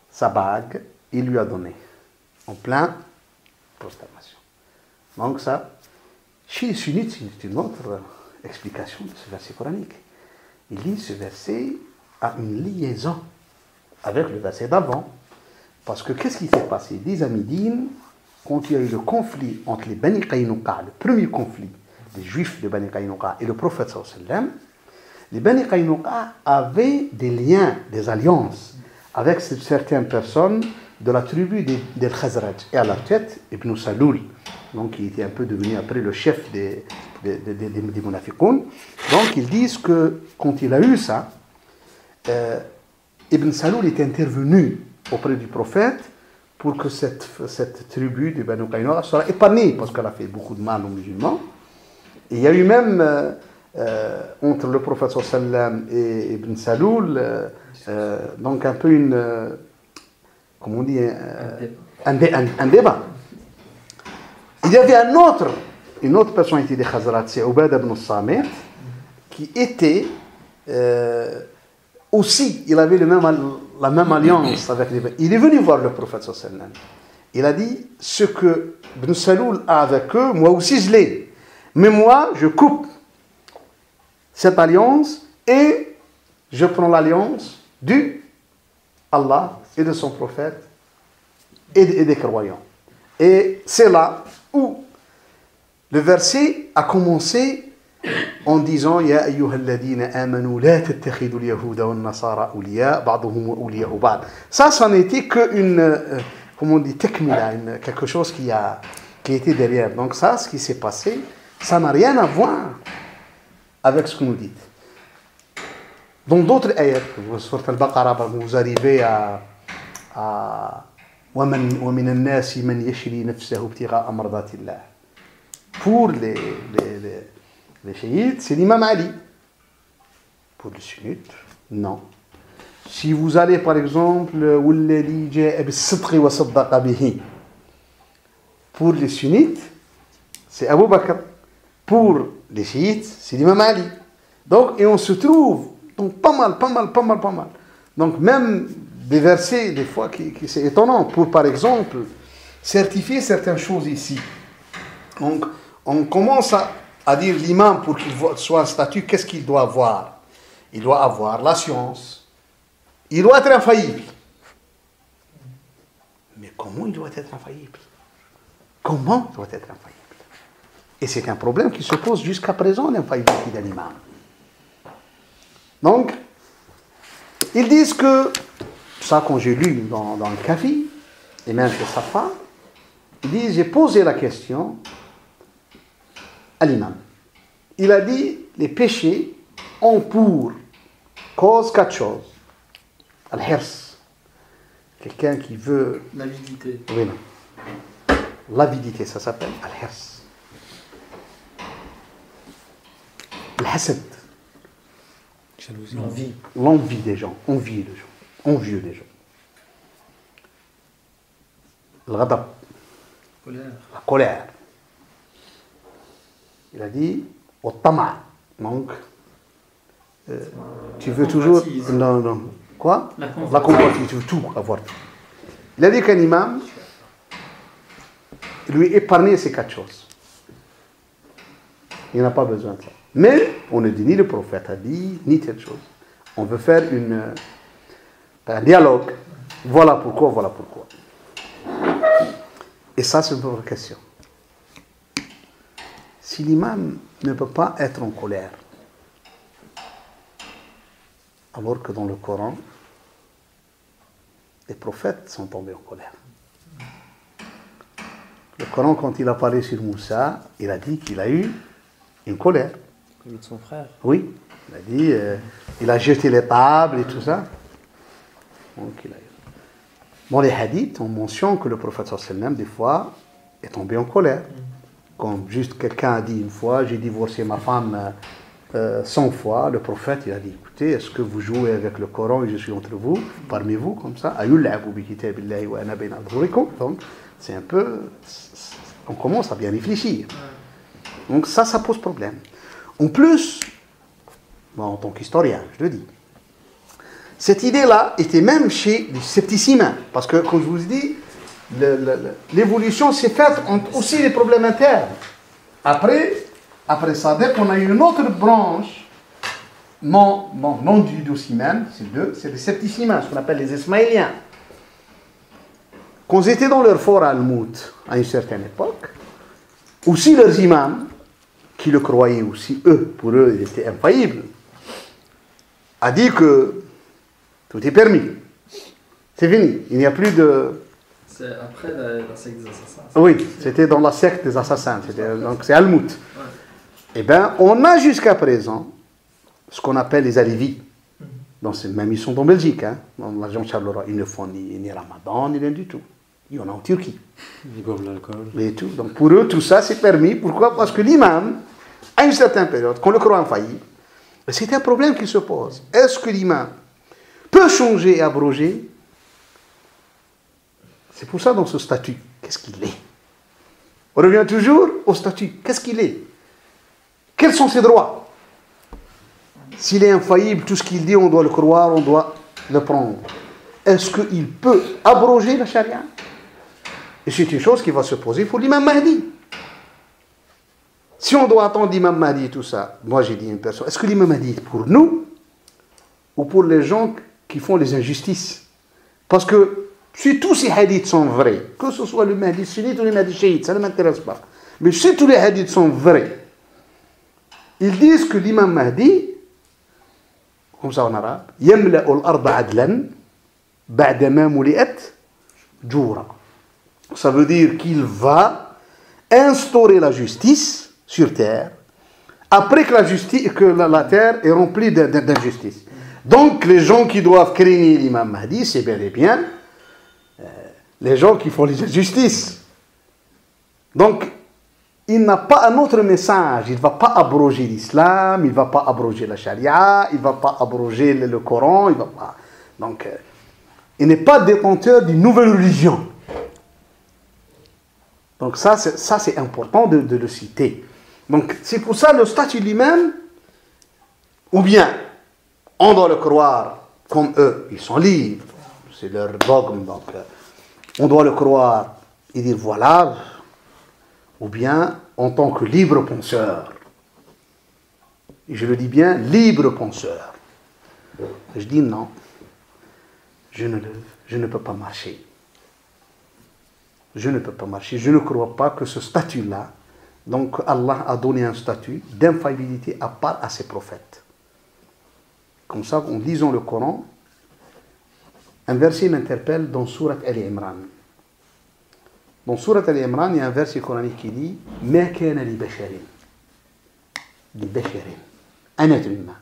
sa bague, il lui a donné. en plein prosternation. Donc ça, chez les sunnites, c'est une autre explication de ce verset coranique. Il dit ce verset a une liaison avec le verset d'avant. Parce que qu'est-ce qui s'est passé? Des Amidines, quand il y a eu le conflit entre les Bani Qaynuqa, le premier conflit des Juifs de Bani Qaynuqa et le prophète sallallahu alayhi wa sallam, les Bani Qaynuqa avaient des liens, des alliances avec certaines personnes de la tribu des Khazraj. Et à la tête, Ibn Saloul, donc qui était un peu devenu après le chef des Munafiqoun. Donc ils disent que quand il a eu ça, Ibn Saloul est intervenu auprès du prophète pour que cette tribu de Banu Qaynuqa soit épargnée, parce qu'elle a fait beaucoup de mal aux musulmans. Et il y a eu même entre le prophète sallam et Ibn Saloul donc un peu une comment on dit un débat. Il y avait une autre personnalité des Khazraj, c'est Ubada ibn Samit, qui était aussi, il avait la même alliance avec les... Il est venu voir le prophète sallam. Il a dit, ce que Ibn Saloul a avec eux, moi aussi je l'ai. Mais moi, je coupe cette alliance et je prends l'alliance du Allah et de son prophète et des croyants. Et c'est là où le verset a commencé en disant Ya ayyuhalladhina amanu la tattakhidul yahuda wan nasara awliya ba'duhum awliya'u ba'd. Ça n'était que une comment on dit takmila, quelque chose qui était derrière. Donc ça, ce qui s'est passé, ça n'a rien à voir avec ce que nous dites. Dans d'autres ayats, sur Al-Baqarah, vous arrivez à وَمِنَ النَّاسِ مَنْ يَشْرِي نَفْسَهُ ابْتِغَاءَ مَرْضَاتِ اللَّهِ. Pour les chiites, c'est l'imam Ali. Pour les sunnites, non. Si vous allez par exemple, وَالَّذِي جَاءَ بِالصِّدْقِ وَصَدَّقَ بِهِ. Pour les sunnites, c'est Abu Bakr. Pour les chiites, c'est l'imam Ali. Donc, et on se trouve donc pas mal. Donc même des versets, des fois, qui c'est étonnant. Pour, par exemple, certifier certaines choses ici. Donc, on commence à dire l'imam, pour qu'il soit un statut, qu'est-ce qu'il doit avoir? Il doit avoir la science. Il doit être infaillible. Mais comment il doit être infaillible? Comment il doit être infaillible? Et c'est un problème qui se pose jusqu'à présent, l'infaillibilité d'un imam. Donc, ils disent que, ça quand j'ai lu dans le Kafi, et même chez Safa, ils disent, j'ai posé la question à l'imam. Il a dit, les péchés ont pour cause 4 choses. Al-hirs, quelqu'un qui veut... L'avidité. Oui, non. L'avidité, ça s'appelle al-hirs. Al-hasad. L'envie des gens, envieux des gens. Le ghadab, la colère. Il a dit au tama. Donc, tu veux toujours. Non. Quoi? La convoitise, tu veux tout avoir. Il a dit qu'un imam lui épargnait ces 4 choses. Il n'a pas besoin de ça. Mais on ne dit ni le prophète a dit, ni telle chose. On veut faire un dialogue. Voilà pourquoi. Et ça, c'est une autre question. Si l'imam ne peut pas être en colère, alors que dans le Coran, les prophètes sont tombés en colère. Le Coran, quand il a parlé sur Moussa, il a dit qu'il a eu une colère. Celui de son frère. Oui, il a dit, il a jeté les tables et tout ça. Donc, dans les hadiths, on mentionne que le prophète sallallahu alayhi wa sallam, des fois, est tombé en colère. Comme juste quelqu'un a dit une fois, j'ai divorcé ma femme 100 fois, le prophète il a dit, écoutez, est-ce que vous jouez avec le Coran et je suis entre vous, parmi vous, comme ça? Donc, c'est un peu, on commence à bien réfléchir. Donc ça pose problème. En plus, en tant qu'historien, je le dis, cette idée-là était même chez les scepticismes. Parce que, comme je vous ai dit, l'évolution s'est faite entre aussi les problèmes internes. Après ça, dès qu'on a eu une autre branche, non du doucimane, c'est les septicimans, ce qu'on appelle les Ismaéliens. Quand ils étaient dans leur fort à Al-Mout, à une certaine époque, aussi leurs imams, qui le croyaient aussi, pour eux, il était infaillible, a dit que tout est permis. C'est fini, il n'y a plus de... C'est après la secte des assassins. Oui, c'était dans la secte des assassins, donc c'est Al-Mout. Ouais. Eh bien, on a jusqu'à présent ce qu'on appelle les Alevis. Donc, même ils sont en Belgique, hein, dans la région de Charleroi. Ils ne font ni Ramadan, ni rien du tout. Il y en a en Turquie. Ils boivent l'alcool. Et tout. Donc, pour eux, tout ça, c'est permis. Pourquoi? Parce que l'imam, à une certaine période, qu'on le croit infaillible, c'est un problème qui se pose. Est-ce que l'imam peut changer et abroger? C'est pour ça, dans ce statut, qu'est-ce qu'il est? On revient toujours au statut. Qu'est-ce qu'il est? Quels sont ses droits? S'il est infaillible, tout ce qu'il dit, on doit le croire, on doit le prendre. Est-ce qu'il peut abroger la charia? Et c'est une chose qui va se poser pour l'imam Mahdi. Si on doit attendre l'imam Mahdi et tout ça, moi j'ai dit à une personne, est-ce que l'imam Mahdi est pour nous ou pour les gens qui font les injustices? Parce que si tous ces hadiths sont vrais, que ce soit le Mahdi sunnite ou le Mahdi chiite, ça ne m'intéresse pas. Mais si tous les hadiths sont vrais, ils disent que l'imam Mahdi, comme ça en arabe, يملأ الأرض عدلا بعدما ملئت جورا. Ça veut dire qu'il va instaurer la justice sur terre après que la terre est remplie d'injustice. Donc les gens qui doivent craindre l'imam Mahdi, c'est bel et bien les gens qui font les injustices. Donc il n'a pas un autre message. Il ne va pas abroger l'islam, il ne va pas abroger la charia, il ne va pas abroger le Coran, il va pas. Donc, il n'est pas détenteur d'une nouvelle religion. Donc ça c'est important de le citer. Donc c'est pour ça le statut lui-même, ou bien on doit le croire comme eux, ils sont libres, c'est leur dogme, donc on doit le croire et dire voilà, ou bien en tant que libre penseur. Et je le dis bien, libre penseur. Je dis non, je ne peux pas marcher. Je ne peux pas marcher. Je ne crois pas que ce statut-là, donc Allah a donné un statut d'infaillibilité à part à ses prophètes. Comme ça, en lisant le Coran, un verset m'interpelle dans Sourate Al-Imran. Dans Sourate Al-Imran, il y a un verset coranique qui dit ما كان لبشر un être humain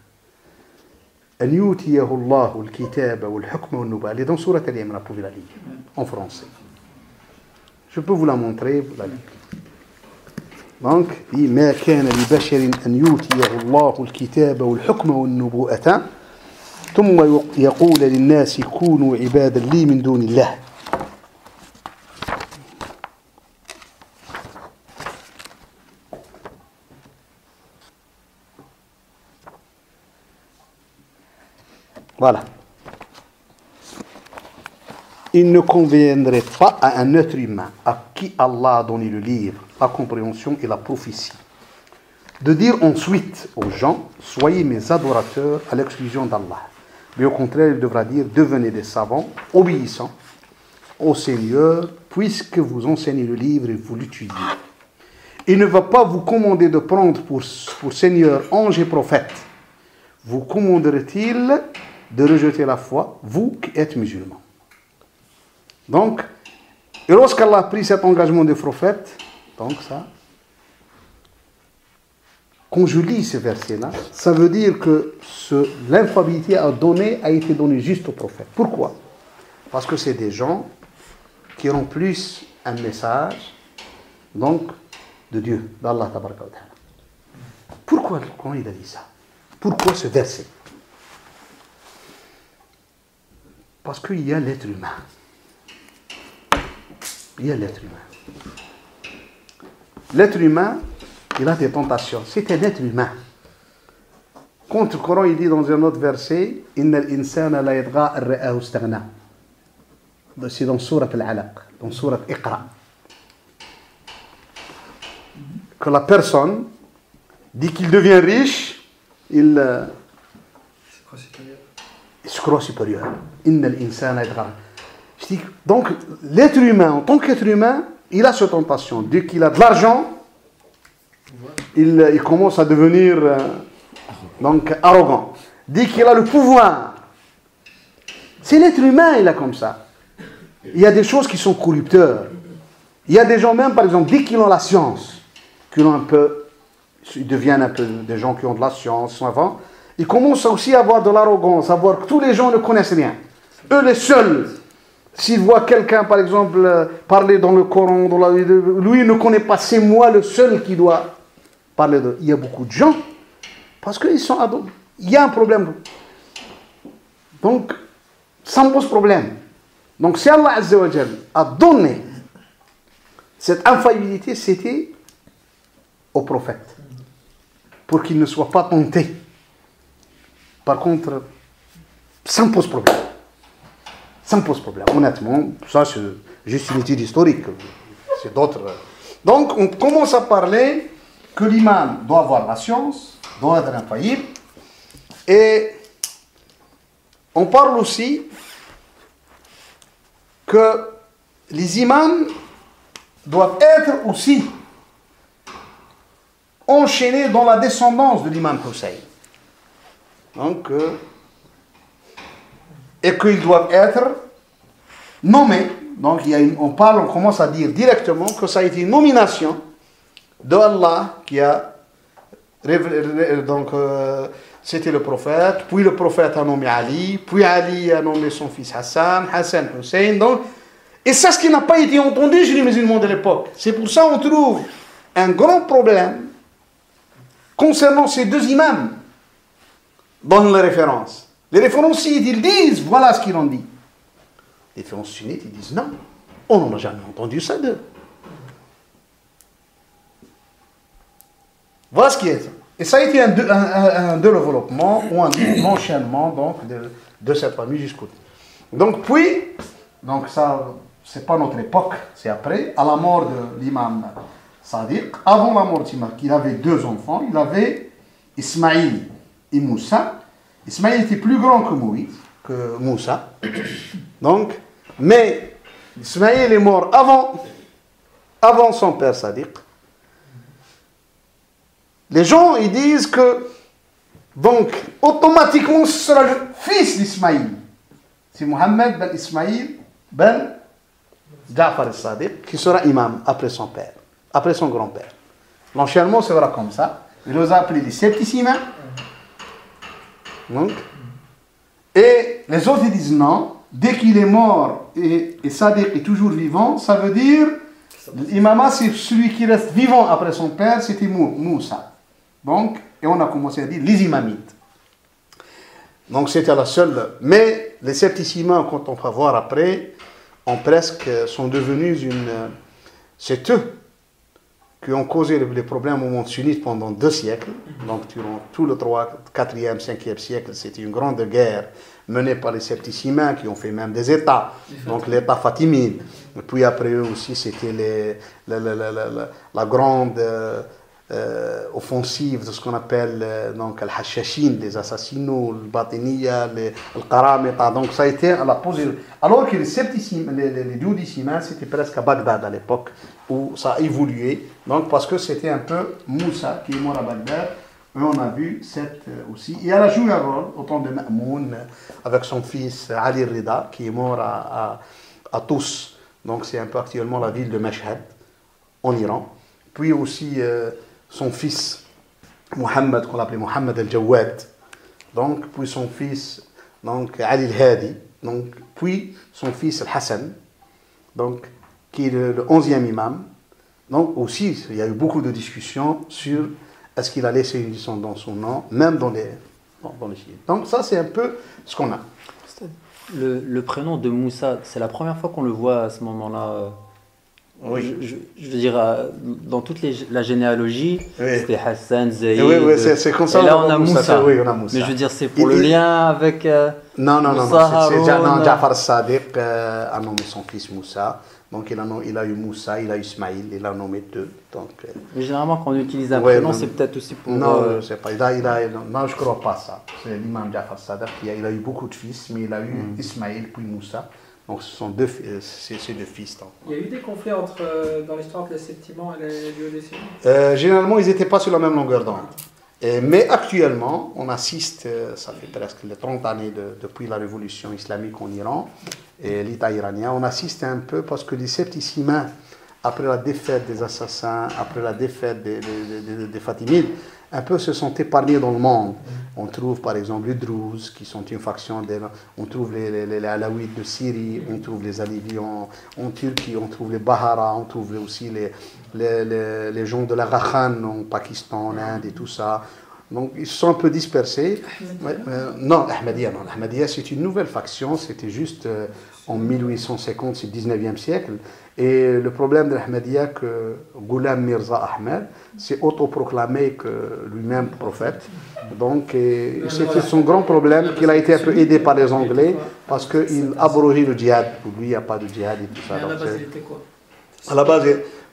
أن يؤتيه الله الكتاب والحكم والنبوة. Elle est dans Sourate Al-Imran, vous pouvez la lire en français. Je peux vous la montrer, vous la lire. Donc, il dit ما كان لبشر أن يؤتيه الله الكتاب والحكم والنبوة ثم يقول للناس كونوا عبادا لي من دون الله. Voilà. Il ne conviendrait pas à un être humain à qui Allah a donné le livre, la compréhension et la prophétie, de dire ensuite aux gens, soyez mes adorateurs à l'exclusion d'Allah. Mais au contraire, il devra dire, devenez des savants, obéissants au Seigneur, puisque vous enseignez le livre et vous l'étudiez. Il ne va pas vous commander de prendre pour Seigneur ange et prophète. Vous commanderait-il de rejeter la foi, vous qui êtes musulmans? Donc, et lorsqu'Allah a pris cet engagement des prophètes, donc ça, quand je lis ce verset-là, ça veut dire que l'infaillibilité a été donnée juste aux prophètes. Pourquoi? Parce que c'est des gens qui remplissent un message, donc, de Dieu, d'Allah Tabaraka wa Ta'ala. Pourquoi le Coran il a dit ça? Pourquoi ce verset? Parce qu'il y a l'être humain. Il y a l'être humain. L'être humain, il a des tentations. C'est un être humain. Quand le Coran il dit dans un autre verset, Inna al-insana la yadgha ar-ra'ahu istaghna. C'est dans Sourate Al-Alaq. dans Sourate Iqra, que la personne dit qu'il devient riche, il se croit supérieur. Innal insana yatgha. Je dis, donc, l'être humain, en tant qu'être humain, il a cette tentation. Dès qu'il a de l'argent, il commence à devenir donc arrogant. Dès qu'il a le pouvoir, c'est l'être humain, il a comme ça. Il y a des choses qui sont corrupteurs. Il y a des gens même, par exemple, dès qu'ils ont la science, ils deviennent un peu des gens qui ont de la science, avant, ils commencent aussi à avoir de l'arrogance, à voir que tous les gens ne connaissent rien. Eux, les seuls, s'ils voient quelqu'un, par exemple, parler dans le Coran, lui ne connaît pas, c'est moi le seul qui doit parler de. Il y a beaucoup de gens, parce qu'ils sont ados. Il y a un problème. Donc, ça me pose problème. Donc, si Allah Azza wa Jal a donné cette infaillibilité, c'était au prophète, pour qu'il ne soit pas tenté. Par contre, ça me pose problème. Ça me pose problème, honnêtement. Ça, c'est juste une étude historique. C'est d'autres. Donc, on commence à parler que l'imam doit avoir la science, doit être infaillible. Et on parle aussi que les imams doivent être aussi enchaînés dans la descendance de l'imam Hussein. Donc, et qu'ils doivent être nommés. Donc, on commence à dire directement que ça a été une nomination de Allah qui a donc c'était le prophète, puis le prophète a nommé Ali, puis Ali a nommé son fils Hassan Hussein. Donc, et ça, ce qui n'a pas été entendu chez les musulmans de l'époque. C'est pour ça qu'on trouve un grand problème concernant ces deux imams dans les références. Les références sunnites, ils disent, voilà ce qu'ils ont dit. Les références sunnites, ils disent, non, on n'en a jamais entendu ça d'eux. Voilà ce qui est. Et ça a été un développement ou un enchaînement donc, de cette famille jusqu'au bout. Donc, puis, donc ça, c'est pas notre époque, c'est après, à la mort de l'imam Sadiq, avant la mort d'Imam, il avait deux enfants, il avait Ismaïl et Moussa. Ismaïl était plus grand que Moussa. Donc, mais Ismaïl est mort avant son père Sadiq. Les gens, ils disent que, donc, automatiquement, ce sera le fils d'Ismaïl. C'est Mohammed ben Ismaïl ben Ja'far al-Sadiq qui sera imam après son père, après son grand-père. L'enchaînement sera comme ça. Il les a appelés les septissimains. Donc, et les autres ils disent non, dès qu'il est mort et Sadiq est toujours vivant, ça veut dire l'imama c'est celui qui reste vivant après son père, c'était Moussa. Donc, et on a commencé à dire les imamites. Donc c'était la seule. Mais les septissimains, quand on va voir après, sont devenus c'est eux qui ont causé les problèmes au monde sunnite pendant 2 siècles. Donc durant tout le 3, 4e, 5e siècle, c'était une grande guerre menée par les septissimains qui ont fait même des États. Donc l'État fatimide. Et puis après eux aussi, c'était la grande offensive de ce qu'on appelle donc al-Hashashin, les assassinats, le Batiniya, le Qaramita. Donc ça a été à la pose. Alors que les duodécimains, c'était presque à Bagdad à l'époque, où ça a évolué. Donc parce que c'était un peu Moussa qui est mort à Bagdad. Et on a vu cette aussi. Et elle a joué un rôle au temps de Ma'moun avec son fils Ali Rida qui est mort à Tous. Donc c'est un peu actuellement la ville de Mashhad en Iran. Puis aussi son fils Mohammed, qu'on l'appelait Mohammed al-Jawad. Donc puis son fils donc Ali al-Hadi. Donc puis son fils Al-Hassan. Donc qui est le 11e imam. Donc aussi il y a eu beaucoup de discussions sur est-ce qu'il a laissé une descendance dans son nom, même dans les chiites. Donc ça, c'est un peu ce qu'on a. Le prénom de Moussa, c'est la première fois qu'on le voit à ce moment-là Oui. Je veux dire, dans toute la généalogie, Oui. c'était Hassan, Zaïd. Oui, c'est comme ça. Et là, on a Moussa. Oui, on a Moussa. Mais je veux dire, c'est pour le lien avec. Non, Moussa, c'est Haroun. Ja'far Sadiq a nommé son fils Moussa. Donc il a eu Moussa, il a eu Ismaïl, il a nommé deux. Donc, Mais généralement, quand on utilise un ouais, prénom, non, c'est peut-être aussi pour. non, je sais pas. Non, je ne crois pas ça. C'est l'imam Ja'far Sadiq. Il a eu beaucoup de fils, mais il a eu Ismaïl puis Moussa. Donc ce sont ces deux fils. Donc. Il y a eu des conflits dans l'histoire de les Septimans et les duodécimains. Généralement, ils n'étaient pas sur la même longueur d'onde. Mais actuellement, on assiste, ça fait presque les 30 années depuis la révolution islamique en Iran et l'État iranien, on assiste un peu parce que les Septicimains, après la défaite des assassins, après la défaite des Fatimides, un peu se sont épargnés dans le monde. On trouve par exemple les Druzes, qui sont une faction, on trouve les Alaouites de Syrie, on trouve les Alivis en Turquie, on trouve les Bahara, on trouve aussi les gens de la Rakhan en Pakistan, en Inde et tout ça. Donc ils se sont un peu dispersés. Non, l'Ahmadiyya c'est une nouvelle faction, c'était juste en 1850, c'est le 19e siècle. Et le problème de l'Ahmadiyya, que Ghulam Mirza Ahmed s'est autoproclamé que lui-même prophète. Donc c'était son grand problème, qu'il a été un peu aidé par les Anglais, parce qu'il abrogeait le djihad. Pour lui, il n'y a pas de djihad et tout ça. Mais à la base, il était quoi? À la base,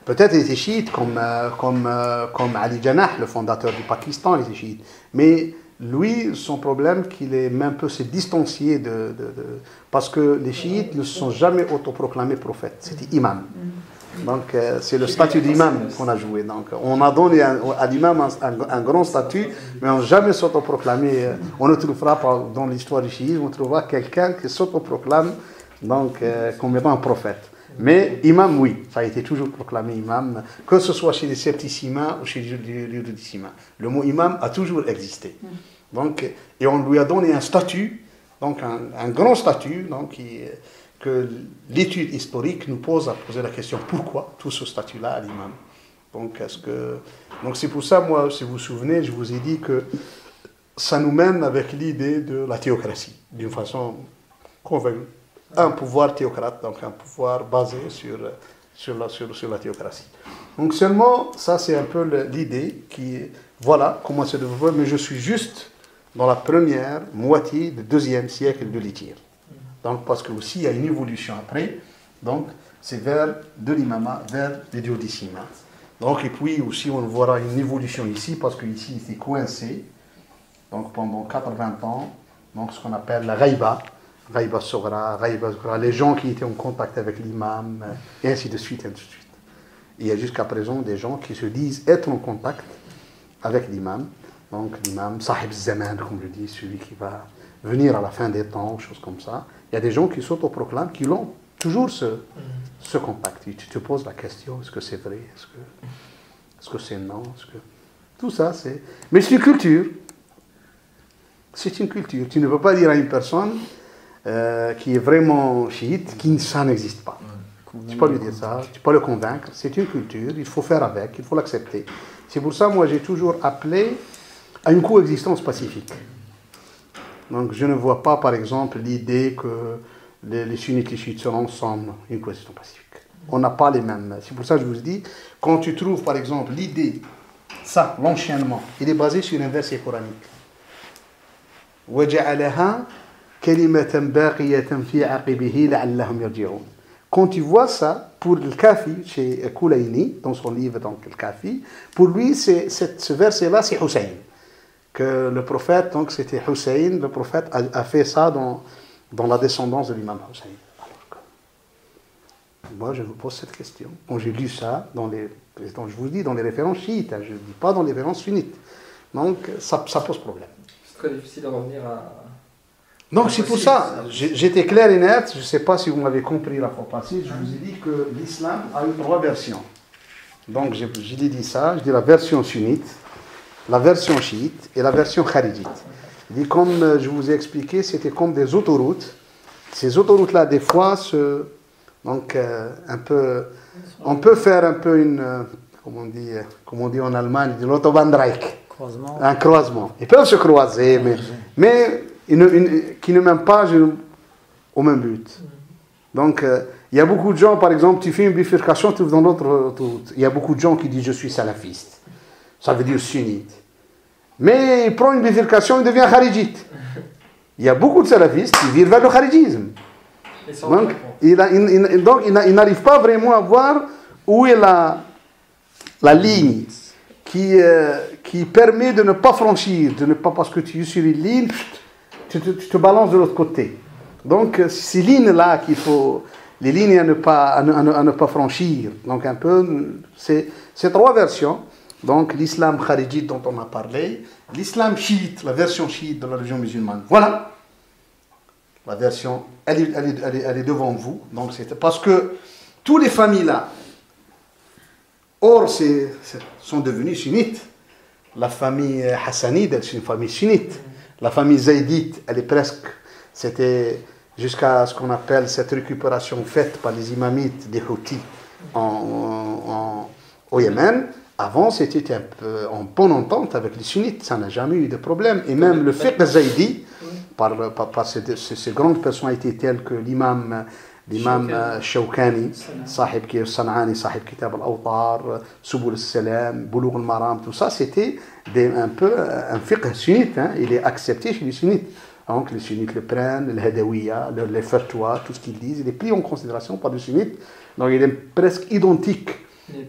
peut-être il était chiite, comme Ali Janah, le fondateur du Pakistan, il était chiite. Mais lui, son problème, qu'il est même peu s'est distancié parce que les chiites ne se sont jamais autoproclamés prophètes. C'était imam. Donc c'est le statut d'imam qu'on a joué. Donc on a donné à l'imam un grand statut, mais on n'a jamais s'autoproclamé. On ne trouvera pas dans l'histoire du chiisme, on trouvera quelqu'un qui s'autoproclame comme étant un prophète. Mais imam, oui, ça a été toujours proclamé imam, que ce soit chez les Septicimains ou chez les Duodécimains. Le mot imam a toujours existé. Donc, et on lui a donné un statut, donc un grand statut, donc, que l'étude historique nous pose à poser la question pourquoi tout ce statut-là à l'imam. Donc c'est pour ça, moi, si vous vous souvenez, je vous ai dit que ça nous mène avec l'idée de la théocratie, d'une façon convaincue. Un pouvoir théocrate, donc un pouvoir basé sur la théocratie. Donc seulement, ça c'est un peu l'idée qui, voilà comment se développe, mais je suis juste dans la première moitié du 2e siècle de l'Itir. Donc parce que aussi il y a une évolution après, donc c'est vers de l'imama, vers les duodécimains. Donc et puis aussi on verra une évolution ici, parce qu'ici il était coincé, donc pendant 80 ans, donc ce qu'on appelle la Ghaïba. Ghaïba Soghra, les gens qui étaient en contact avec l'imam, et ainsi de suite, et ainsi de suite. Il y a jusqu'à présent des gens qui se disent être en contact avec l'imam. Donc l'imam, Sahib Zaman, comme je dis, celui qui va venir à la fin des temps, choses comme ça. Il y a des gens qui s'autoproclament, qui ont toujours ce contact. Et tu te poses la question, est-ce que c'est vrai, est-ce que c'est non, tout ça, c'est... Mais c'est une culture. C'est une culture. Tu ne peux pas dire à une personne... qui est vraiment chiite, ça n'existe pas. Tu ne peux pas lui dire ça, tu ne peux pas le convaincre. C'est une culture, il faut faire avec, il faut l'accepter. C'est pour ça, moi, j'ai toujours appelé à une coexistence pacifique. Donc, je ne vois pas, par exemple, l'idée que les sunnites et les chiites seront ensemble, une coexistence pacifique. On n'a pas les mêmes. C'est pour ça que je vous dis, quand tu trouves, par exemple, l'idée, ça, l'enchaînement, il est basé sur un verset coranique. Quand tu vois ça, pour le Kafi, chez Koulayni, dans son livre donc, le Kafi, pour lui, ce verset-là, c'est Hussein. Que le prophète, donc c'était Hussein, le prophète a fait ça dans la descendance de l'imam Hussein. Moi, je vous pose cette question. Quand j'ai lu ça, je vous dis dans les références chiites, je ne dis pas dans les références sunnites. Donc, ça pose problème. C'est très difficile de revenir à... Donc c'est pour ça, j'étais clair et net, je ne sais pas si vous m'avez compris la fois passée, je vous ai dit que l'islam a eu 3 versions. Donc j'ai dit ça, je dis la version sunnite, la version chiite et la version kharijite. Comme je vous ai expliqué, c'était comme des autoroutes. Ces autoroutes-là, des fois, on peut faire un peu comme on dit en Allemagne, de l'Autobahndreieck, un croisement. Ils peuvent se croiser, mais qui ne mènent pas au même but. Donc, Il y a beaucoup de gens, par exemple, tu fais une bifurcation, tu vas dans l'autre. Il y a beaucoup de gens qui disent je suis salafiste. Ça veut dire sunnite. Mais il prend une bifurcation, il devient kharijite. Il y a beaucoup de salafistes qui vivent vers le kharijisme. Donc, il n'arrive pas vraiment à voir où est la ligne qui permet de ne pas franchir, de ne pas, parce que tu es sur une ligne, tu te balances de l'autre côté. Donc, ces lignes-là qu'il faut, les lignes à ne pas franchir. Donc, un peu, c'est trois versions. Donc, l'islam kharijite dont on a parlé, l'islam chiite, la version chiite de la religion musulmane. Voilà. La version, elle est devant vous. Donc, c'est parce que tous les familles-là, or, sont devenues sunnites. La famille hassanide, c'est une famille sunnite. La famille zaydite, elle est presque, c'était jusqu'à ce qu'on appelle cette récupération faite par les imamites des Houthis au Yémen. Avant, c'était un peu en bonne entente avec les sunnites, ça n'a jamais eu de problème. Et même le fiqh zaydi, par ces grandes personnalités telles que l'imam Shawkani, Sahib qui est San'ani, Sahib Kitab al-Awtar, Subul al-Salam, Boulough al-Maram, tout ça, c'était un peu un fiqh sunnite, hein. Il est accepté chez les sunnites. Donc les sunnites le prennent, le hadawiya, les fatwas, tout ce qu'ils disent, il est pris en considération par les sunnites. Donc il est presque identique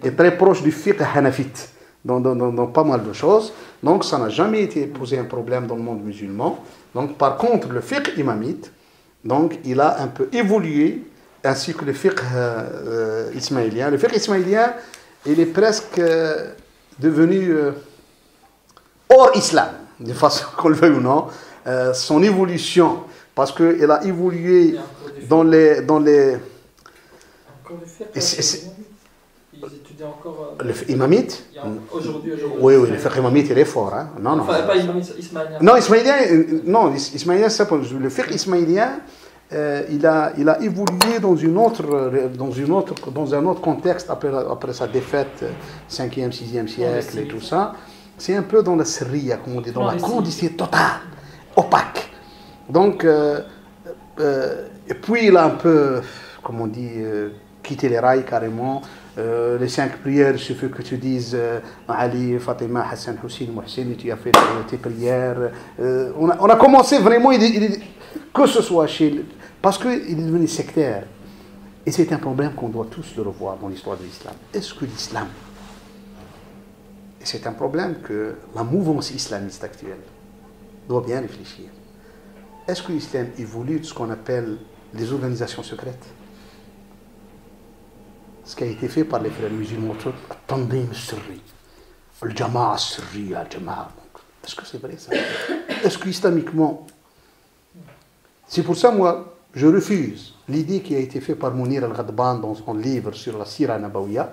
et très proche du fiqh hanafite dans pas mal de choses. Donc ça n'a jamais été posé un problème dans le monde musulman. Donc par contre le fiqh imamite, donc il a un peu évolué, ainsi que le fiqh ismaélien. Le fiqh ismaélien, il est presque devenu hors islam, de façon qu'on le veuille ou non. Son évolution, parce qu'il a évolué dans les Encore le fiqh. Ils étudient encore. Le fiqh imamite. Aujourd'hui. Oui, le fiqh imamite, il est fort. Hein? Non. Enfin, pas ismaélien. Non, ismaélien, c'est pas. Le fiqh ismaélien, il a évolué dans un autre contexte après sa défaite, 5e, 6e siècle et tout ça. C'est un peu dans la sirriya, comme on dit, dans la clandestinité totale, opaque. Donc, et puis il a un peu, comme on dit, quitté les rails carrément. Les 5 prières, il suffit que tu dises Ali, Fatima, Hassan, Hussein, Mohsin, tu as fait tes prières. On a commencé vraiment, que ce soit chez. Parce qu'il est devenu sectaire. Et c'est un problème qu'on doit tous le revoir dans l'histoire de l'islam. Est-ce que l'islam. Et c'est un problème que la mouvance islamiste actuelle doit bien réfléchir. Est-ce que l'islam évolue de ce qu'on appelle les organisations secrètes? Ce qui a été fait par les frères musulmans, le tandim sirri, le jama'a sirri, le jama'a. Est-ce que c'est vrai ça? Est-ce que islamiquement, c'est pour ça moi je refuse l'idée qui a été faite par Mounir al-Ghadban dans son livre sur la Sira Nabawiya.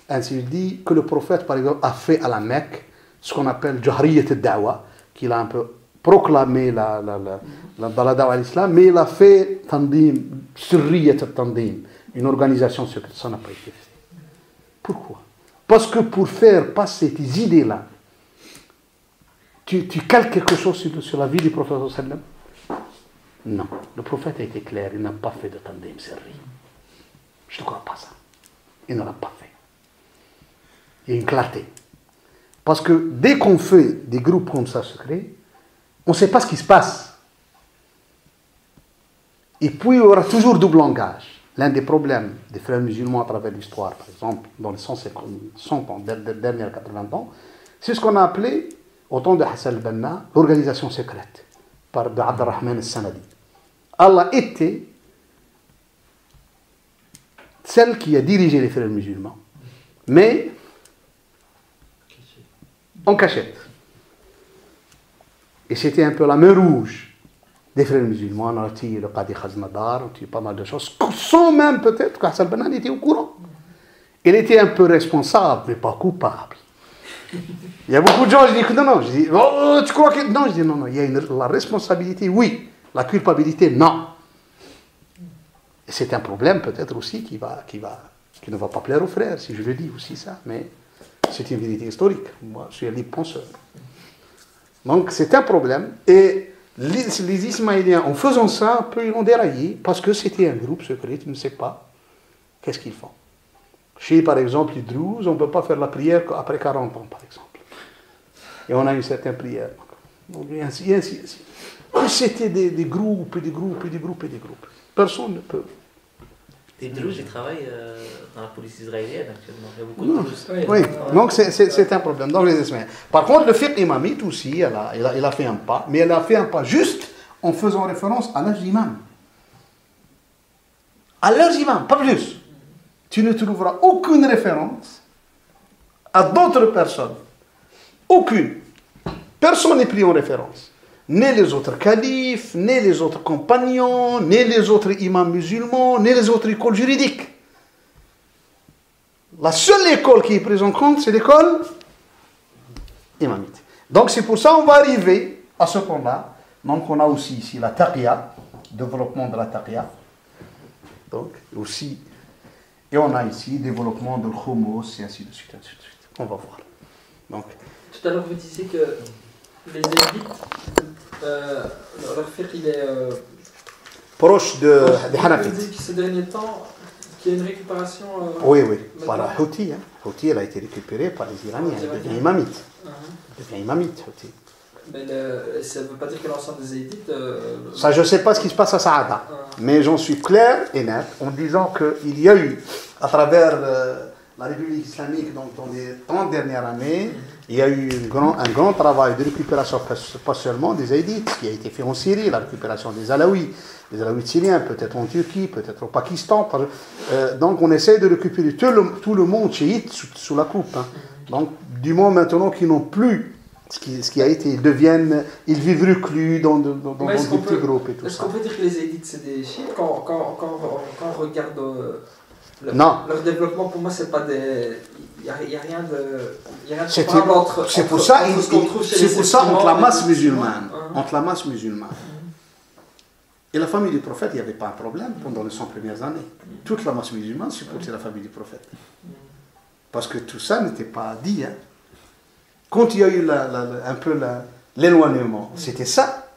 Ainsi il dit que le prophète par exemple a fait à la Mecque ce qu'on appelle Jahriyat al-Da'wa, qu'il a un peu proclamé dans la Da'wa à l'islam, mais il a fait tandim, Sirriyat al-Tandim, une organisation secrète. Ça n'a pas été fait. Pourquoi? Parce que pour faire passer tes idées-là, tu calques quelque chose sur la vie du prophète sallam? Non. Le prophète a été clair, il n'a pas fait de tandim sirri. Je ne crois pas ça. Il ne l'a pas fait. Il y a une clarté. Parce que dès qu'on fait des groupes comme ça secrets, on ne sait pas ce qui se passe. Et puis il y aura toujours double langage. L'un des problèmes des frères musulmans à travers l'histoire, par exemple, dans les 100 ans, dernières 80 ans, c'est ce qu'on a appelé, au temps de Hassan al-Banna, l'organisation secrète, par Abd al-Rahman al-Sanadi. Allah était celle qui a dirigé les frères musulmans, mais en cachette. Et c'était un peu la main rouge des frères musulmans. On a tué le Qadi Khaznadar, on a tué pas mal de choses, sans même peut-être qu'Hassan al-Banna était au courant. Il était un peu responsable, mais pas coupable. Il y a beaucoup de gens, je dis que non, je dis, oh, tu crois que. Non, je dis non, il y a la responsabilité, oui. La culpabilité, non. Et c'est un problème peut-être aussi qui ne va pas plaire aux frères, si je le dis aussi ça, mais c'est une vérité historique. Moi, je suis un libre penseur. Donc c'est un problème. Et les Ismaéliens, en faisant ça, un peu, ils ont déraillé, parce que c'était un groupe secret, tu ne sais pas. qu'est-ce qu'ils font? Chez, par exemple, les Druses, on ne peut pas faire la prière qu'après 40 ans, par exemple. Et on a une certaine prière. Donc, et ainsi, ainsi, ainsi. Et c'était des groupes, et des groupes, et des groupes, et des groupes. Personne ne peut. Les Druzes, ils travaillent dans la police israélienne actuellement. Il y a beaucoup de Druzes. Oui, donc c'est un problème dans les Ismaéliens. Par contre, le fiqh imamite aussi, il a fait un pas, mais elle a fait un pas juste en faisant référence à leurs imams. À leurs imams, pas plus. Tu ne trouveras aucune référence à d'autres personnes. Aucune. Personne n'est pris en référence. Ni les autres califes, ni les autres compagnons, ni les autres imams musulmans, ni les autres écoles juridiques. La seule école qui est prise en compte, c'est l'école imamite. Donc c'est pour ça qu'on va arriver à ce point-là. Donc on a aussi ici la taqiyya, développement de la taqiyya. Donc aussi, et on a ici développement de l'khumous et ainsi de suite, ainsi de suite. On va voir. Donc, tout à l'heure vous disiez que les élites, leur fiqh il est proche des Hanafites. Vous dites que ces derniers temps, qu'il y a une récupération. Oui, oui. Voilà, Houthi. Houthi, elle a été récupérée par les Iraniens. Elle devient imamite. Elle devient imamite, Houthi. Mais ça ne veut pas dire que l'ensemble des élites. Ça, je ne sais pas ce qui se passe à Saada. Mais j'en suis clair et net en disant qu'il y a eu, à travers la République islamique, donc dans les 30 dernières années, il y a eu un grand travail de récupération, pas seulement des Zaïdites, qui a été fait en Syrie, la récupération des Alaouis syriens, peut-être en Turquie, peut-être au Pakistan. Donc on essaie de récupérer tout le monde chiite sous la coupe. Hein. Donc du moment maintenant qu'ils n'ont plus ce qui a été, ils vivent reclus dans des petits groupes et tout ça. Est-ce qu'on peut dire que les élites c'est des chiites quand on regarde leur développement? Pour moi, c'est pas des. Il n'y a rien de comparable entre. C'est pour ça entre la masse musulmane. Entre la masse musulmane. Et la famille du prophète, il n'y avait pas un problème pendant les 100 premières années. Toute la masse musulmane supportait la famille du prophète. Parce que tout ça n'était pas dit. Hein. Quand il y a eu un peu l'éloignement, c'était ça.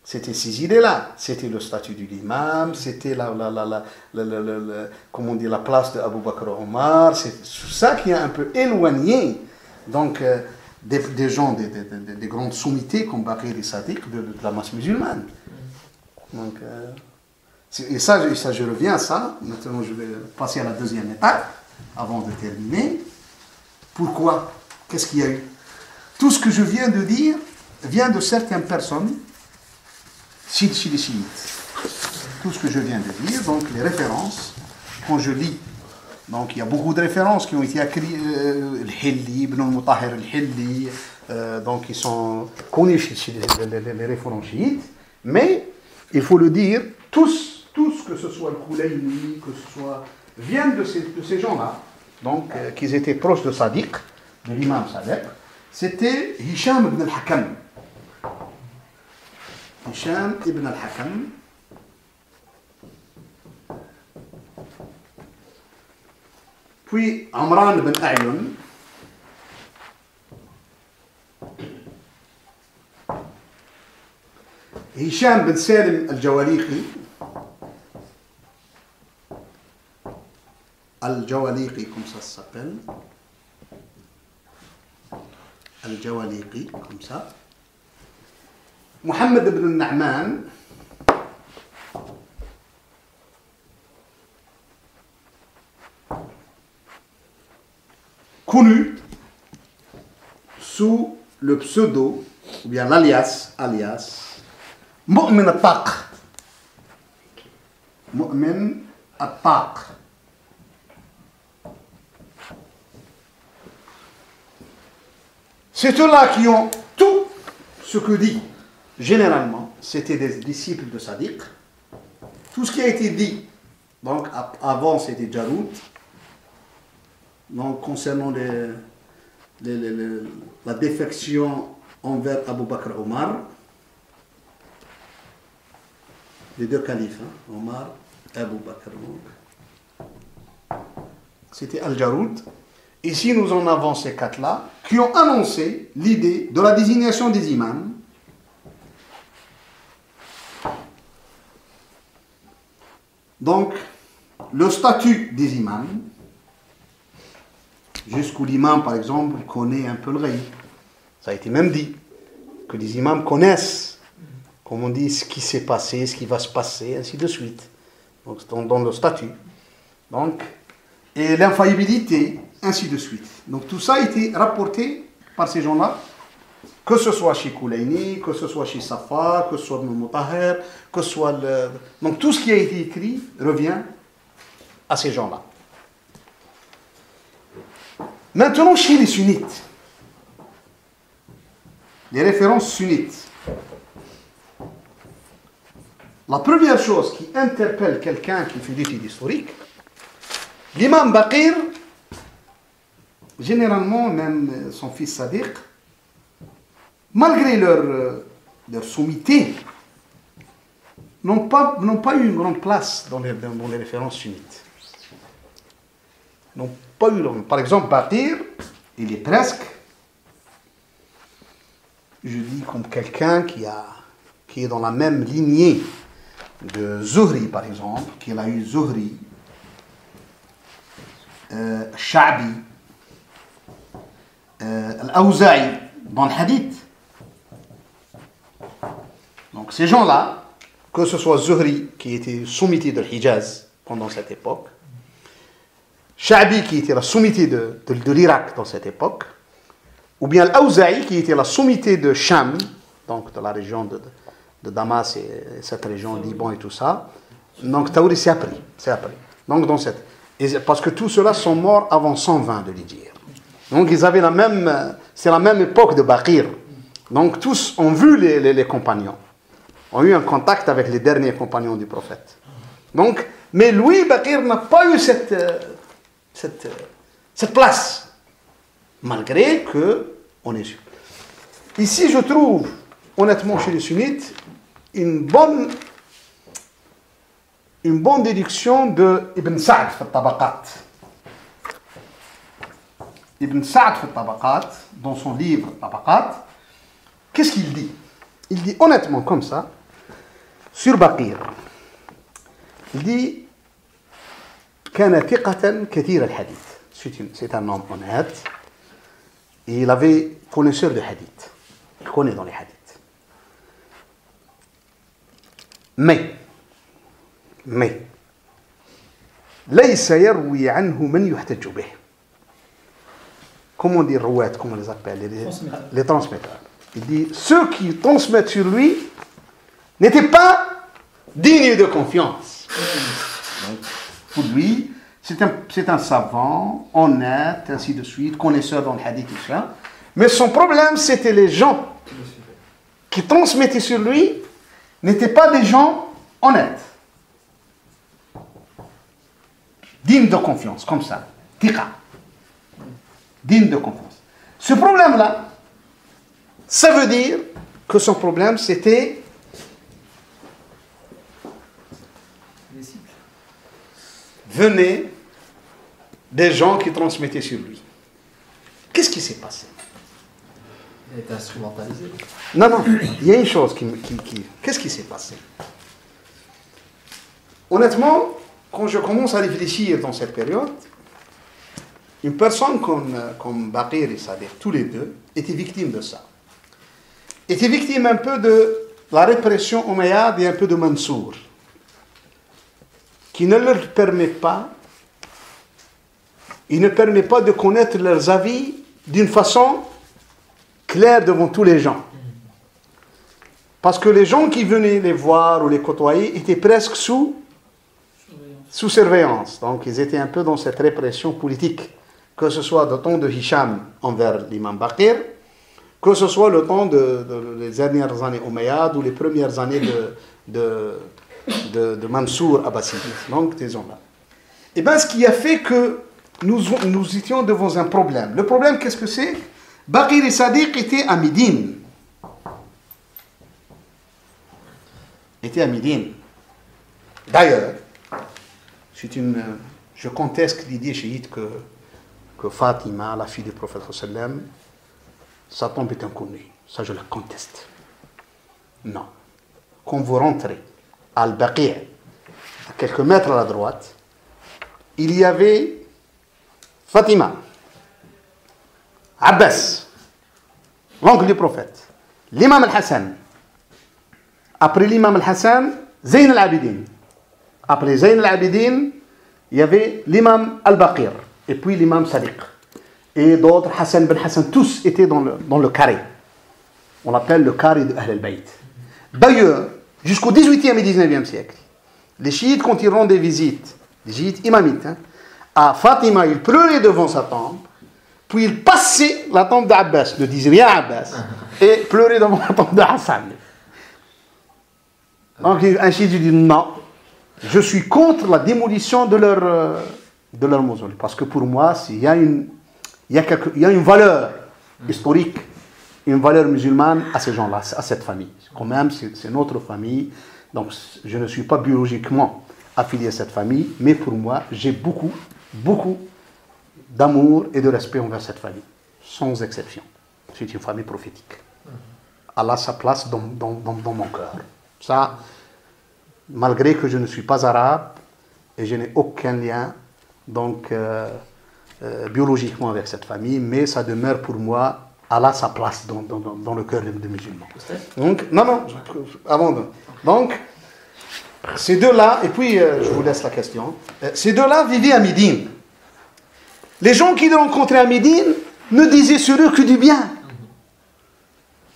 C'était ces idées-là. C'était le statut de l'imam, c'était comment dire, la place de Abu Bakr Omar. C'est ça qui a un peu éloigné donc, des gens, des grandes sommités comme Bakr et Sadiq de la masse musulmane. Donc, et ça, je reviens à ça. Maintenant, je vais passer à la deuxième étape avant de terminer. Pourquoi? Qu'est-ce qu'il y a eu? Tout ce que je viens de dire vient de certaines personnes chez les chiites. Tout ce que je viens de dire, donc les références, quand je lis, donc il y a beaucoup de références qui ont été écrites, Al-Hilli, Ibn al-Mutahhir al-Hilli, donc ils sont connus chez les références chiites, mais il faut le dire, tous, que ce soit le Khoulayni, que ce soit, viennent de ces gens-là, donc qu'ils étaient proches de Sadiq, de l'imam Sadiq. C'était Hisham ibn al-Hakam. Hisham ibn al-Hakam. Puis Amran ibn A'yun. Hisham ibn Salim al-Jawaliqi. Al-Jawaliqi, comme ça s'appelle. Al-Jawaliqi, comme ça. Mohammed ibn Na'man. Connu sous le pseudo, ou bien l'alias, Mu'min al-Taq. Mu'min al-Taq. C'est eux-là qui ont tout ce que dit, généralement, c'était des disciples de Sadiq. Tout ce qui a été dit, donc avant c'était Jarout, donc concernant la défection envers Abu Bakr Omar, les deux califes, hein, Omar et Abu Bakr. C'était Al-Jarout. Ici, nous en avons ces quatre-là qui ont annoncé l'idée de la désignation des imams. Donc, le statut des imams, jusqu'où l'imam, par exemple, connaît un peu le règne. Ça a été même dit, que les imams connaissent, comme on dit, ce qui s'est passé, ce qui va se passer, ainsi de suite. Donc, dans le statut. Donc, et l'infaillibilité, ainsi de suite. Donc, tout ça a été rapporté par ces gens-là, que ce soit chez Koulayni, que ce soit chez Safa, que ce soit Ibn Mutahhar, que ce soit le... Donc, tout ce qui a été écrit revient à ces gens-là. Maintenant, chez les sunnites, les références sunnites, la première chose qui interpelle quelqu'un qui fait des études historiques, l'imam Baqir, généralement, même son fils Sadiq, malgré leur sommité, n'ont pas eu une grande place dans les références sunnites. N'ont pas eu, par exemple, Baqir, il est presque, je dis comme quelqu'un qui est dans la même lignée de Zuhri, par exemple, qu'il a eu Zuhri, Sha'bi, Al-Awza'i, dans le hadith. Donc ces gens-là, que ce soit Zuhri, qui était sommité de l'Hijaz pendant cette époque, Sha'bi, qui était la sommité de l'Irak dans cette époque, ou bien Al-Awza'i, qui était la sommité de Sham, donc de la région de Damas et cette région, Liban et tout ça. Donc Taouri, c'est après. Donc parce que tous ceux-là sont morts avant 120 de l'Hijr. Donc ils avaient c'est la même époque de Baqir. Donc tous ont vu les compagnons, ont eu un contact avec les derniers compagnons du prophète. Donc, mais lui, Baqir n'a pas eu cette place. Malgré que, on est sûr. Ici, je trouve, honnêtement, chez les sunnites, une bonne déduction de Ibn Sa'd في الطبقات. Ibn Sa'd في الطبقات, dans son livre Tabaqat, qu'est-ce qu'il dit? Il dit honnêtement comme ça, sur Baqir, il dit كان ثقة كثير الحديث. C'est un homme honnête. Et il avait connaisseur de hadith. Il connaît dans les hadiths. Mais, ليس يروي عنه من يحتج به. Comment dire rouat, comment on les appelle, les transmetteurs. Il dit, ceux qui transmettent sur lui n'étaient pas dignes de confiance. Donc, pour lui, c'est un savant, honnête, ainsi de suite, connaisseur dans le hadith et tout ça. Mais son problème, c'était les gens qui transmettaient sur lui n'étaient pas des gens honnêtes. Dignes de confiance, comme ça. Tiqa. Dignes de confiance. Ce problème-là, ça veut dire que son problème, c'était venaient des gens qui transmettaient sur lui. Qu'est-ce qui s'est passé? Il a été instrumentalisé. Non, il y a une chose qu'est-ce qui s'est passé? Honnêtement, quand je commence à réfléchir dans cette période, une personne comme Baqir et Sadiq, tous les deux, était victime de ça. Était victime un peu de la répression omeyyade et un peu de Mansour, qui ne leur permet pas, il ne permet pas de connaître leurs avis d'une façon claire devant tous les gens. Parce que les gens qui venaient les voir ou les côtoyer étaient presque sous surveillance. Donc ils étaient un peu dans cette répression politique, que ce soit le temps de Hisham envers l'imam Baqir, que ce soit le temps des dernières années Omeyyades ou les premières années de Mansour Abbaside, donc des gens-là. Et bien ce qui a fait que nous étions devant un problème. Le problème, qu'est-ce que c'est? Baqir et Sadiq étaient à Médine. D'ailleurs, je conteste l'idée chiite que Fatima, la fille du prophète sallam, sa tombe est inconnue. Ça, je la conteste. Non. Quand vous rentrez à Al-Baqi', à quelques mètres à la droite, il y avait Fatima, Abbas, l'oncle du prophète, l'imam al-Hassan. Après l'imam al-Hassan, Zayn al-Abidin. Après Zayn al-Abidin, il y avait l'imam al-Baqir. Et puis l'imam Sadiq. Et d'autres, Hassan ben Hassan, tous étaient dans le carré. On l'appelle le carré de Ahl al-Bayt. D'ailleurs, jusqu'au 18e et 19e siècle, les chiites, quand ils rendent des visites, les chiites imamites, à Fatima, ils pleuraient devant sa tombe, puis ils passaient la tombe d'Abbas, ne disaient rien à Abbas, et pleuraient devant la tombe de Hassan. Donc un chiite dit non, je suis contre la démolition de leur mausolée, parce que pour moi, il y a une valeur historique, une valeur musulmane à ces gens-là, à cette famille. Quand même, c'est notre famille, donc je ne suis pas biologiquement affilié à cette famille, mais pour moi, j'ai beaucoup d'amour et de respect envers cette famille, sans exception. C'est une famille prophétique. Allah a sa place dans mon cœur. Ça, malgré que je ne suis pas arabe et je n'ai aucun lien donc biologiquement avec cette famille, mais ça demeure pour moi, Allah a sa place dans le cœur des musulmans. Donc, donc, ces deux-là, et puis je vous laisse la question, ces deux-là vivaient à Médine. Les gens qui les rencontraient à Médine ne disaient sur eux que du bien.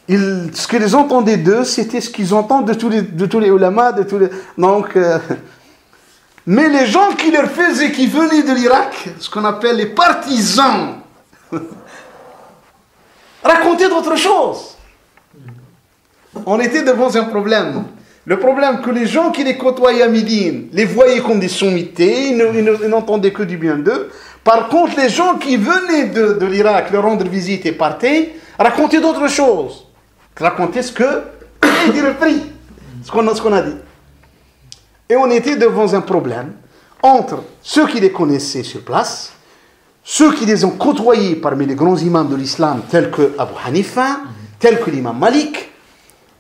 Ce qu'ils entendaient d'eux, c'était ce qu'ils entendent de tous les ulamas, donc, mais les gens qui leur faisaient, qui venaient de l'Irak, ce qu'on appelle les partisans, racontaient d'autres choses. On était devant un problème. Le problème que les gens qui les côtoyaient à Médine les voyaient comme des sommités, ils n'entendaient que du bien d'eux. Par contre, les gens qui venaient de l'Irak leur rendre visite et partaient, racontaient d'autres choses. Racontaient ce que dit le prix, ce qu'on a dit. Et on était devant un problème entre ceux qui les connaissaient sur place, ceux qui les ont côtoyés parmi les grands imams de l'islam, tels que Abu Hanifa, tels que l'imam Malik.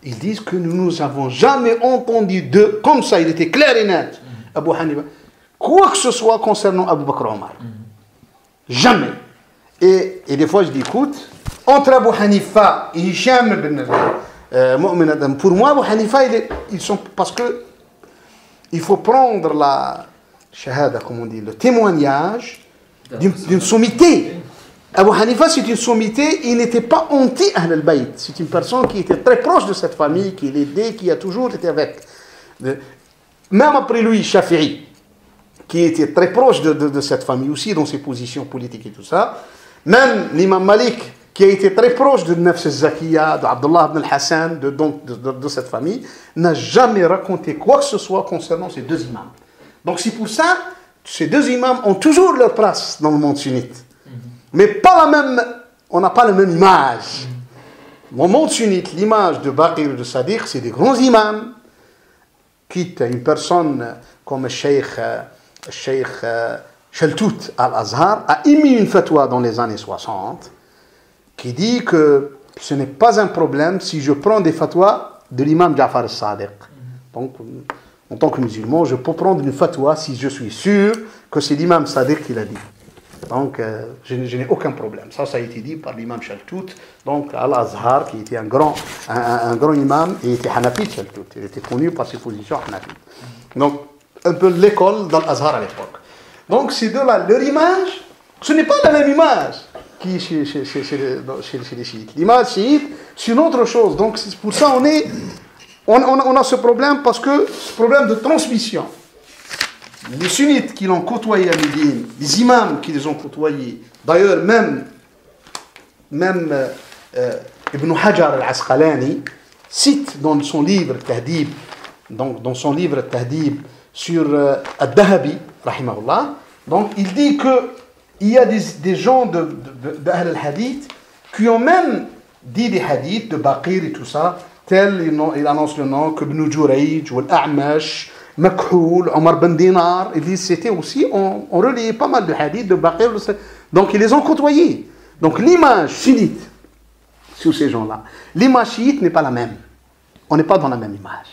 Ils disent que nous n'avons jamais entendu d'eux, comme ça, il était clair et net, Abu Hanifa, quoi que ce soit concernant Abu Bakr Omar. Jamais. Et des fois, je dis, écoute, entre Abu Hanifa et Hisham ibn Mu'min Adam, pour moi, Abu Hanifa, ils sont, parce que il faut prendre la shahada, comme on dit, le témoignage d'une sommité. Abu Hanifa, c'est une sommité, il n'était pas anti-Ahl al-Bayt. C'est une personne qui était très proche de cette famille, qui l'aidait, qui a toujours été avec. Même après lui, Shafi'i, qui était très proche de cette famille aussi, dans ses positions politiques et tout ça. Même l'imam Malik, qui a été très proche de Nafs al-Zakiyya, d'Abdullah ibn al-Hassan, de cette famille, n'a jamais raconté quoi que ce soit concernant ces deux imams. Donc c'est pour ça, ces deux imams ont toujours leur place dans le monde sunnite. Mais pas la même, on n'a pas la même image. Dans le monde sunnite, l'image de Baqir et de Sadiq, c'est des grands imams, quitte à une personne comme le Cheikh Shaltout al-Azhar, a émis une fatwa dans les années 60, qui dit que ce n'est pas un problème si je prends des fatwas de l'imam Ja'far al-Sadiq. Donc, en tant que musulman, je peux prendre une fatwa si je suis sûr que c'est l'imam Sadiq qui l'a dit. Donc, je n'ai aucun problème. Ça a été dit par l'imam Shaltout, donc Al-Azhar, qui était un grand imam, et était Hanafi Shaltout. Il était connu par ses positions Hanafi. Donc, un peu l'école dans l'Azhar à l'époque. Donc, ces deux-là, leur image, ce n'est pas la même image qui chez les chiites. L'image chiite, c'est une autre chose. Donc, c'est pour ça on a ce problème, parce que ce problème de transmission. Les sunnites qui l'ont côtoyé à Médine, les imams qui les ont côtoyés, d'ailleurs même Ibn Hajar al-Asqalani cite dans son livre Tahdib, donc dans son livre Tahdib sur Al-Dahabi, rahimahullah, donc il dit qu'il y a des gens d'Ahl al-Hadith qui ont même dit des hadiths de Baqir et tout ça, tel il annonce le nom que Ibn Jurayj ou Al-A'mash, Makhoul, Omar ben Dinar, ils disent c'était aussi, on relayait pas mal de hadiths de Baqir, donc ils les ont côtoyés. Donc l'image sunnite sur ces gens-là, l'image chiite n'est pas la même. On n'est pas dans la même image.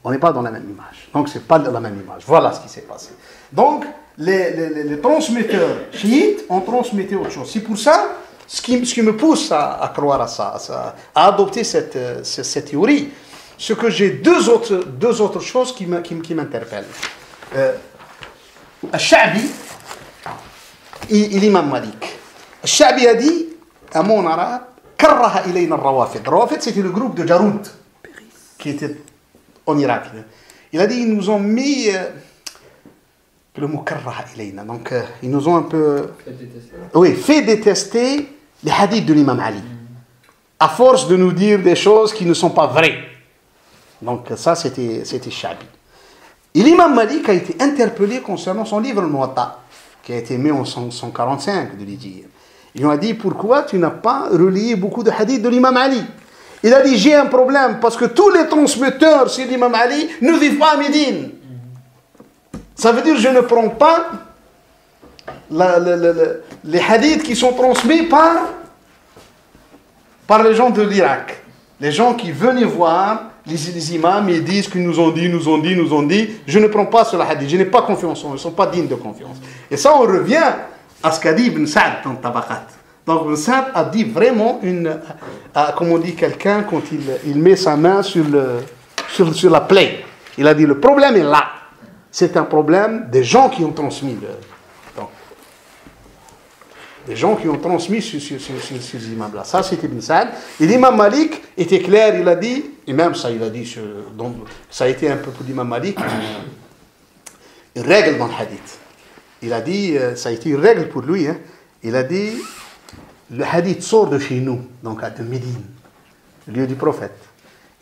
On n'est pas dans la même image. Donc c'est pas la même image. Voilà ce qui s'est passé. Donc les transmetteurs chiites ont transmis autre chose. C'est pour ça, ce qui me pousse à croire à ça, à adopter cette théorie, c'est que j'ai deux autres choses qui m'interpellent. Al-Sha'bi et l'imam Malik. Al-Sha'bi a dit, à mon arabe, Karraha ilayna al-Rawafid. Rawafid, c'était le groupe de Jarud, qui était en Irak. Il a dit, ils nous ont mis le mot Karraha ilayna. Donc, ils nous ont un peu fait détester les hadiths de l'imam Ali, à force de nous dire des choses qui ne sont pas vraies. Donc, ça, c'était Sha'bi. Et l'imam Malik a été interpellé concernant son livre Al-Muwatta, qui a été mis en 145 de l'Hijri. Ils ont dit, pourquoi tu n'as pas relié beaucoup de hadiths de l'imam Ali? Il a dit, j'ai un problème, parce que tous les transmetteurs sur l'imam Ali ne vivent pas à Médine. Ça veut dire, je ne prends pas les hadiths qui sont transmis par les gens de l'Irak. Les gens qui venaient voir les imams et disent qu'ils nous ont dit. Je ne prends pas ce hadith, je n'ai pas confiance en eux, ils ne sont pas dignes de confiance. Et ça, on revient à ce qu'a dit Ibn Sa'd dans Tabaqat. Donc Ibn Sa'd a dit vraiment comme on dit quelqu'un quand il met sa main sur la plaie. Il a dit, le problème est là. C'est un problème des gens qui ont transmis. Des gens qui ont transmis sur ces imams-là. Ça, c'était Ibn Sa'd. Et l'imam Malik était clair, il a dit, et même ça, il a dit, donc, ça a été un peu pour l'imam Malik, une règle dans le hadith. Il a dit, ça a été une règle pour lui, hein. Il a dit, le hadith sort de chez nous, donc de Médine, le lieu du prophète.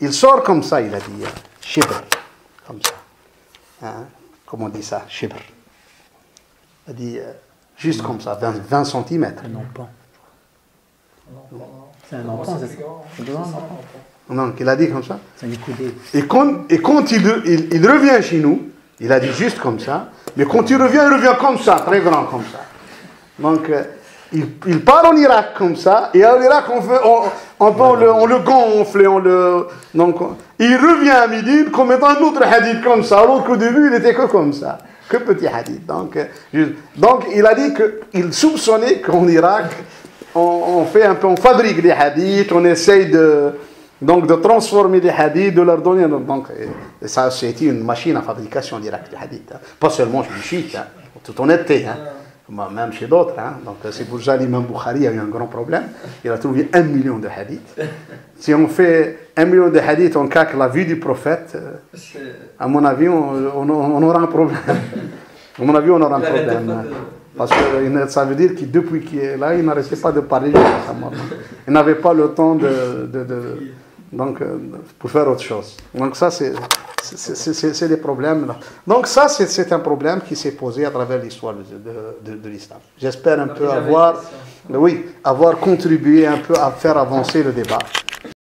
Il sort comme ça, il a dit, shibr, comme ça. Hein? Comment on dit ça, shibr. Il a dit, juste comme ça, 20 cm. Un empan. C'est un empan, c'est ça. Non, il a dit comme ça. C'est une coudée. Et quand il revient chez nous, il a dit juste comme ça, mais quand il revient comme ça, très grand comme ça. Donc, il part en Irak comme ça, et en Irak, on le gonfle, donc, il revient à Médine comme étant un autre hadith comme ça, alors qu'au début, il était que comme ça. Que petit hadith. Donc il a dit qu'il soupçonnait qu'en Irak, on fabrique des hadiths, on essaye de transformer les hadiths, de leur donner. Donc, ça, c'était une machine à fabrication directe des hadiths. Hein. Pas seulement chez les chiites, hein, en toute honnêteté. Hein. Même chez d'autres. Hein. Donc, c'est pour ça que l'imam Bukhari a eu un grand problème. Il a trouvé 1 million de hadiths. Si on fait 1 million de hadiths, on caque la vie du prophète, à mon avis, on aura un problème. À mon avis, on aura un problème. Parce que ça veut dire que depuis qu'il est là, il n'arrêtait pas de parler jusqu'à sa mort. Il n'avait pas le temps pour faire autre chose. Donc ça, c'est des problèmes. Là. Donc ça, c'est un problème qui s'est posé à travers l'histoire de l'islam. J'espère un peu avoir contribué un peu à faire avancer le débat.